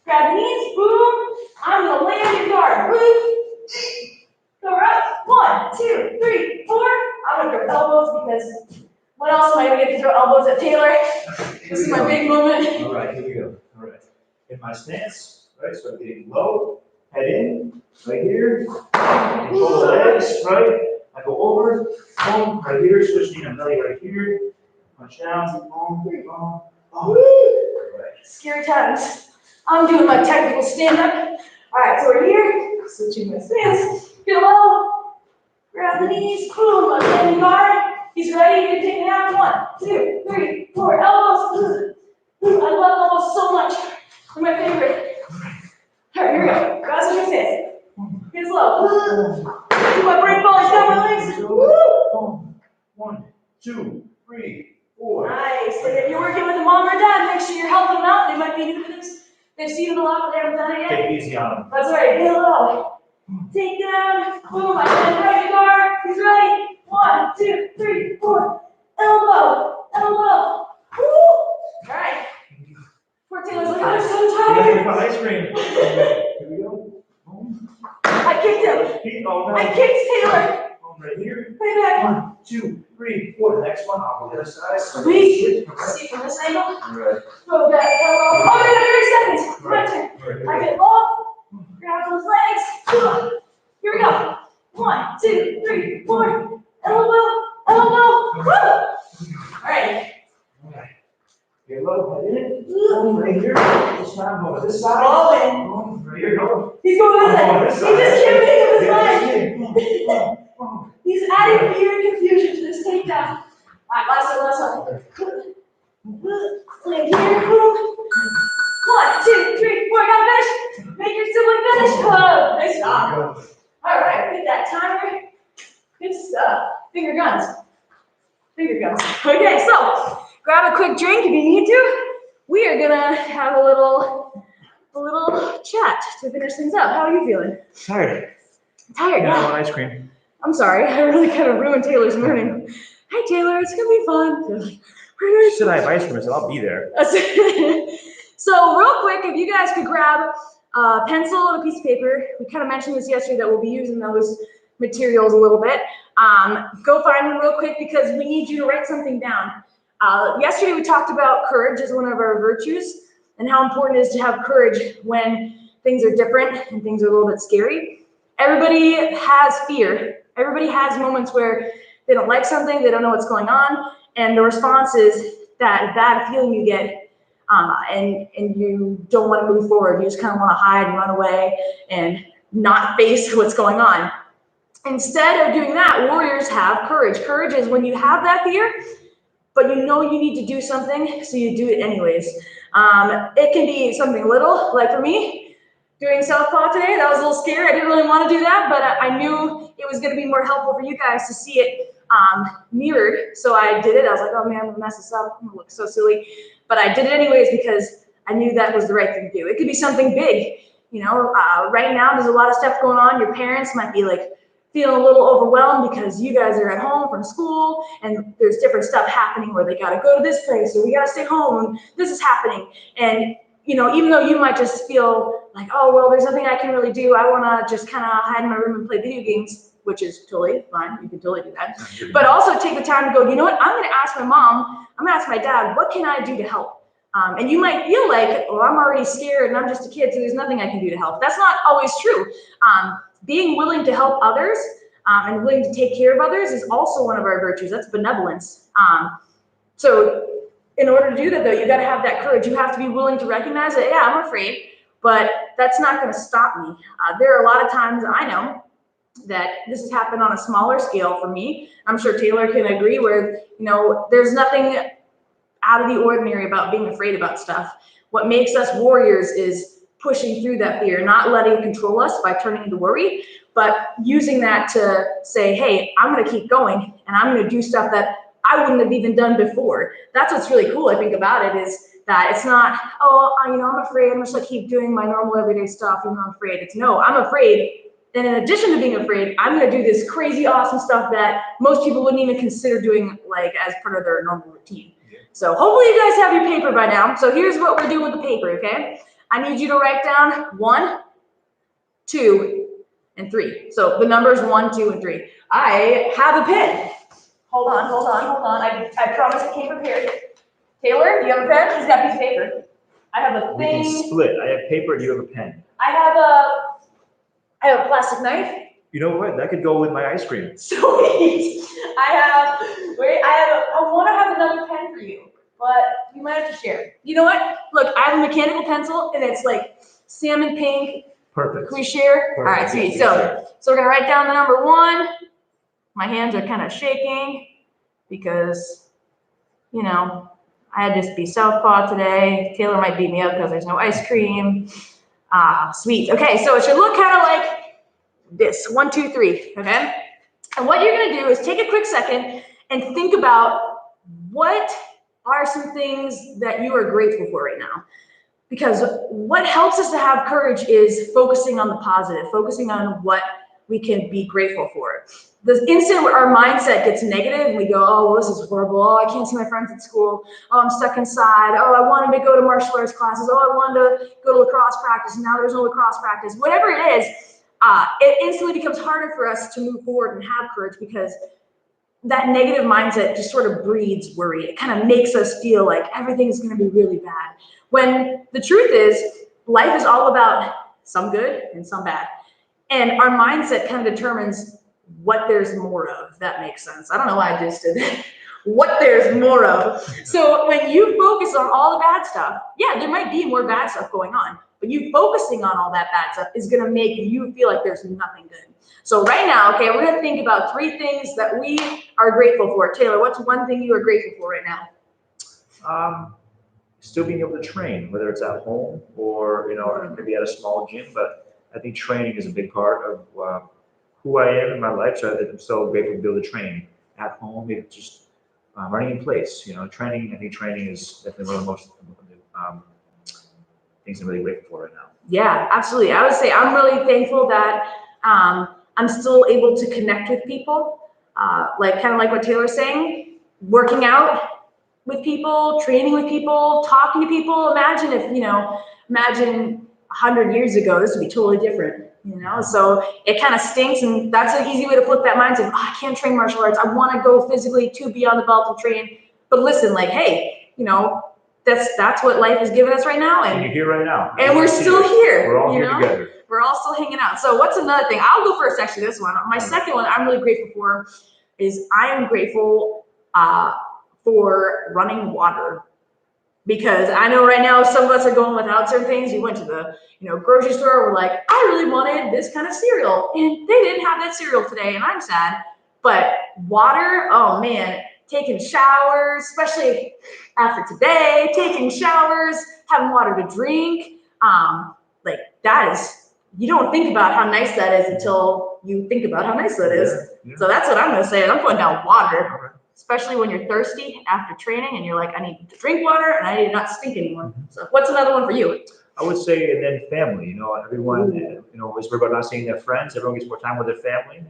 A: grab the knees, boom. I'm gonna land in guard. Boom. Cover up. 1, 2, 3, 4. I'm gonna throw elbows because when else am I gonna get to throw elbows at Tayler? This is my big moment.
B: All right, here we go. All right. In my stance, right, so I'm getting low, head in, right here, control the legs, right? I go over, boom, right here, switch knee and belly right here, punch down, boom, boom, boom. Right.
A: Scary times. I'm doing my technical stand-up. All right, so we're here, switching my stance, get low, grab the knees, boom, I'm standing guard. He's ready, you can take it out. 1, 2, 3, 4, elbows. I love elbows so much. They're my favorite. All right, here we go. Grab your stance. Get slow. Do my brain falling down my legs. Woo!
B: 1, 2, 3, 4.
A: Nice. And if you're working with a mom or dad, make sure you're helping them out. They might be new to this. They've seen it a lot, but they haven't done it yet.
B: Take it easy on them.
A: That's right. Get low. Take down. Boom. I stand right in guard. He's ready. 1, 2, 3, 4. Elbow. Elbow. Woo! All right. Poor Taylor's like, I'm so tired.
B: Ice cream. Here we go. Boom.
A: I kicked him.
B: Oh, no.
A: I kicked Tayler.
B: Right here.
A: Way back.
B: 1, 2, 3, 4. The next one, on the other side.
A: Sweet.
B: All right.
A: See from this angle.
B: All right.
A: Go back. Oh, we got 30 seconds. My turn. I get low. Grab those legs. Here we go. 1, 2, 3, 4. Elbow, elbow. Woo! All right.
B: All right. Get low, head in. Right here. This time, go to this side.
A: All in.
B: Right here, go.
A: He's going with it. He just can't make up his mind.
B: mind.
A: He's adding fear and confusion to this takedown. All right, last one. Land here. 1, 2, 3, 4. Gotta finish. Make your sibling finish. Oh, nice job. All right, get that timer. Good stuff. Finger guns. Finger guns. Okay, so grab a quick drink if you need to. We are gonna have a little chat to finish things up. How are you feeling?
B: Tired.
A: Tired.
B: Yeah, I
A: Yeah.
B: want ice cream.
A: I'm sorry. I really kind of ruined Taylor's morning. Hi, Taylor. It's gonna be fun.
B: She said I have ice cream, I said I'll be there.
A: So real quick, if you guys could grab a pencil and a piece of paper. We kind of mentioned this yesterday that we'll be using those materials a little bit. Go find them real quick because we need you to write something down. Yesterday we talked about courage as one of our virtues and how important it is to have courage when things are different and things are a little bit scary. Everybody has fear. Everybody has moments where they don't like something, they don't know what's going on, and the response is that bad feeling you get, and you don't want to move forward. You just kind of want to hide and run away and not face what's going on. Instead of doing that, warriors have courage. Courage is when you have that fear, but you know you need to do something, so you do it anyways. It can be something little, like for me, doing southpaw today. That was a little scary. I didn't really want to do that, but I knew it was going to be more helpful for you guys to see it mirrored. So I did it. I was like, oh man, I'm going to mess this up. I'm going to look so silly. But I did it anyways because I knew that was the right thing to do. It could be something big. You know, right now there's a lot of stuff going on. Your parents might be like feeling a little overwhelmed because you guys are at home from school and there's different stuff happening where they got to go to this place or we got to stay home and this is happening. And you know, even though you might just feel like, oh, well, there's nothing I can really do. I want to just kind of hide in my room and play video games, which is totally fine. You can totally do that. But also take the time to go, you know what? I'm going to ask my mom, I'm going to ask my dad, what can I do to help? And you might feel like, well, I'm already scared and I'm just a kid, so there's nothing I can do to help. That's not always true. Being willing to help others and willing to take care of others is also one of our virtues. That's benevolence. So in order to do that, though, you got to have that courage. You have to be willing to recognize that, yeah, I'm afraid, but that's not going to stop me. There are a lot of times I know that this has happened on a smaller scale for me. I'm sure Taylor can agree where, you know, there's nothing out of the ordinary about being afraid about stuff. What makes us warriors is pushing through that fear, not letting it control us by turning into worry, but using that to say, hey, I'm going to keep going and I'm going to do stuff that I wouldn't have even done before. That's what's really cool, I think, about it is that it's not, oh, you know, I'm afraid, I'm just going to keep doing my normal everyday stuff even though I'm afraid. It's no, I'm afraid. And in addition to being afraid, I'm going to do this crazy, awesome stuff that most people wouldn't even consider doing like as part of their normal routine. Yeah. So hopefully you guys have your paper by now. So here's what we're doing with the paper, okay? I need you to write down 1, 2, and 3. So the numbers 1, 2, and 3. I have a pen. Hold on. I promise I came prepared. Taylor, you have a pen? He's got a piece of paper. I have a thing.
B: We can split. I have paper, you have a pen.
A: I have a plastic knife.
B: You know what? That could go with my ice cream.
A: Sweet. I want to have another pen for you, but you might have to share. You know what? Look, I have a mechanical pencil and it's like salmon pink.
B: Perfect.
A: Can we share?
B: Perfect.
A: All right, sweet.
B: Yeah,
A: So we're gonna write down the number 1. My hands are kind of shaking because, you know, I had to be southpaw today. Taylor might beat me up because there's no ice cream. Sweet. Okay, so it should look kind of like this. 1, 2, 3. Okay. And what you're gonna do is take a quick second and think about what are some things that you are grateful for right now. Because what helps us to have courage is focusing on the positive, focusing on what we can be grateful for. The instant where our mindset gets negative and we go, oh, well, this is horrible. Oh, I can't see my friends at school. Oh, I'm stuck inside. Oh, I wanted to go to martial arts classes. Oh, I wanted to go to lacrosse practice. And now there's no lacrosse practice. Whatever it is, it instantly becomes harder for us to move forward and have courage because that negative mindset just sort of breeds worry. It kind of makes us feel like everything's going to be really bad. When the truth is, life is all about some good and some bad. And our mindset kind of determines what there's more of. That makes sense. I don't know why I just did that. What there's more of. So when you focus on all the bad stuff, yeah, there might be more bad stuff going on, but you focusing on all that bad stuff is going to make you feel like there's nothing good. So right now, okay, we're going to think about 3 things that we are grateful for. Taylor, what's one thing you are grateful for right now?
B: Still being able to train, whether it's at home or, maybe at a small gym, but I think training is a big part of who I am in my life. So I'm so grateful to be able to train at home. It's just running in place, training. I think training is definitely one of the most things I'm really grateful for right now.
A: Yeah, absolutely. I would say I'm really thankful that I'm still able to connect with people, like kind of like what Taylor's saying, working out with people, training with people, talking to people. Imagine if, imagine 100 years ago, this would be totally different, So it kind of stinks, and that's an easy way to flip that mindset. Oh, I can't train martial arts. I want to go physically to be on the belt and train. But listen, like, hey, that's what life has given us right now, and
B: you're here right now,
A: and we're still here.
B: We're all here together.
A: We're all still hanging out. So what's another thing? I'll go first. Actually, this one. My second one I'm really grateful for is I am grateful for running water. Because I know right now some of us are going without certain things. We went to the grocery store. We're like, I really wanted this kind of cereal, and they didn't have that cereal today, and I'm sad. But water, oh man, taking showers, especially after today, taking showers, having water to drink, like that is, you don't think about how nice that is until you think about how nice that is. Yeah. So that's what I'm gonna say. I'm putting down water. Especially when you're thirsty after training and you're like, I need to drink water and I need to not stink anymore. So what's another one for you?
B: I would say, and then family, everyone, always worry about not seeing their friends. Everyone gets more time with their family, and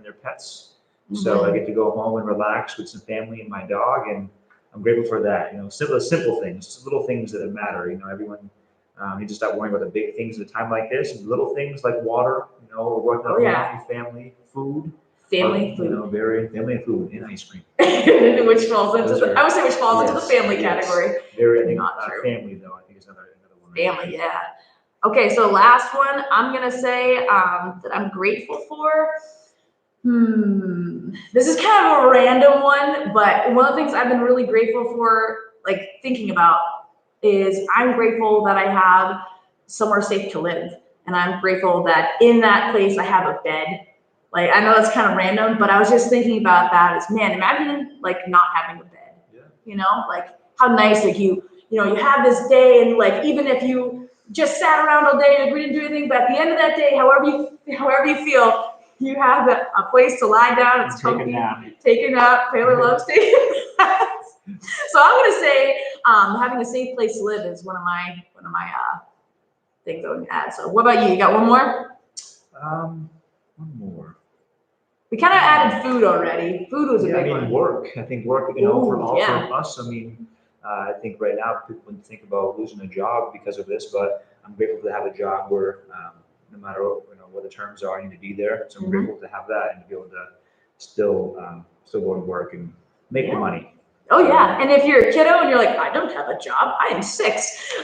B: their pets. Mm-hmm. So I get to go home and relax with some family and my dog, and I'm grateful for that. Simple things, just little things that matter. Everyone needs to stop worrying about the big things at a time like this, and little things like water, or working out with your family, food.
A: Family food.
B: Very family and food and ice cream.
A: Which falls into I would say into the family category.
B: Very not true. Family though, I think is another one.
A: Family, yeah. Okay, so last one I'm gonna say that I'm grateful for. This is kind of a random one, but one of the things I've been really grateful for, like thinking about, is I'm grateful that I have somewhere safe to live, and I'm grateful that in that place I have a bed. Like, I know that's kind of random, but I was just thinking about that as, man, imagine like not having a bed, like how nice, like you have this day, and like, even if you just sat around all day and we didn't do anything, but at the end of that day, however you feel, you have a place to lie down. It's comfy. Take a nap. Taylor loves taking naps. So I'm going to say having a safe place to live is one of my things I would add. So what about you? You got one more?
B: One more.
A: We kind of added food already. Food was a big one.
B: Work. I think work, for us, I think right now people wouldn't think about losing a job because of this, but I'm grateful to have a job where no matter what the terms are, I need to be there. So I'm grateful to have that and to be able to still go to work and make the money.
A: Oh yeah, and if you're a kiddo and you're like, I don't have a job, I am 6.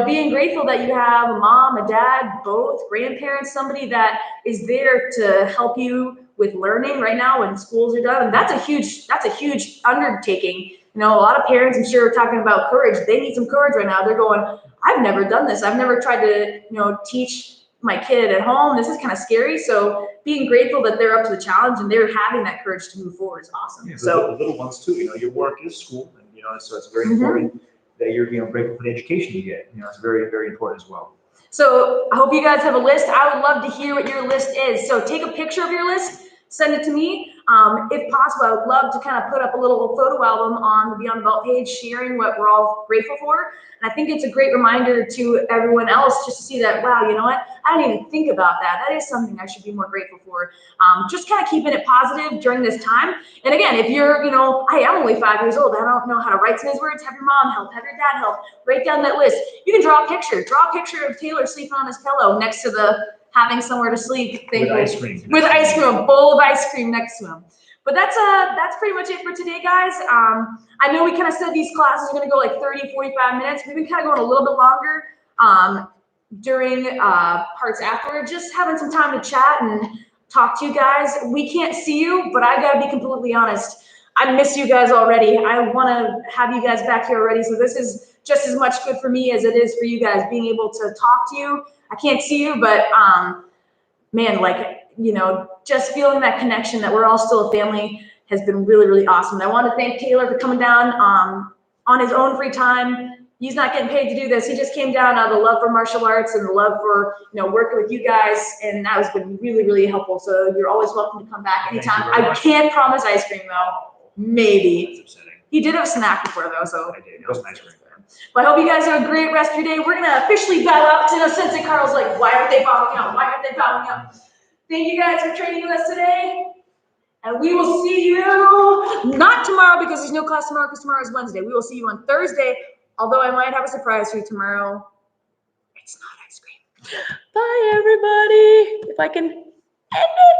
A: Being grateful that you have a mom, a dad, both grandparents, somebody that is there to help you with learning right now when schools are done, and that's a huge undertaking. A lot of parents, I'm sure, are talking about courage. They need some courage right now. They're going, I've never done this. I've never tried to, teach my kid at home. This is kind of scary. So being grateful that they're up to the challenge and they're having that courage to move forward is awesome.
B: Yeah, so the little ones too, your work is school, and so it's very important that you're grateful for the education you get. It's very, very important as well.
A: So I hope you guys have a list. I would love to hear what your list is. So take a picture of your list, send it to me. If possible, I would love to kind of put up a little photo album on the Beyond the Belt page, sharing what we're all grateful for. And I think it's a great reminder to everyone else just to see that, wow, you know what? I didn't even think about that. That is something I should be more grateful for. Just kind of keeping it positive during this time. And again, if you're, hey, I'm only 5 years old. I don't know how to write some of these words. Have your mom help. Have your dad help. Write down that list. You can draw a picture. Draw a picture of Taylor sleeping on his pillow next to the having somewhere to sleep.
B: With ice cream.
A: With ice cream, a bowl of ice cream next to him. But that's pretty much it for today, guys. I know we kind of said these classes are going to go like 30, 45 minutes. We've been kind of going a little bit longer during parts after, just having some time to chat and talk to you guys. We can't see you, but I got to be completely honest. I miss you guys already. I want to have you guys back here already. So this is just as much good for me as it is for you guys, being able to talk to you. I can't see you, but man, like, you know, just feeling that connection that we're all still a family has been really, really awesome. And I want to thank Tayler for coming down on his own free time. He's not getting paid to do this. He just came down out of the love for martial arts and the love for, you know, working with you guys. And that has been really, really helpful. So you're always welcome to come back anytime. I can't promise ice cream though. Maybe.
B: That's upsetting.
A: He did have a snack before though, so.
B: I did. It was nice cream.
A: But I hope you guys have a great rest of your day. We're gonna officially bow out. You know, Sensei Carl's like, why aren't they bowing out? Why aren't they bowing out? Thank you guys for training with us today. And we will see you not tomorrow because there's no class tomorrow because tomorrow is Wednesday. We will see you on Thursday, although I might have a surprise for you tomorrow. It's not ice cream. Bye, everybody. If I can end it.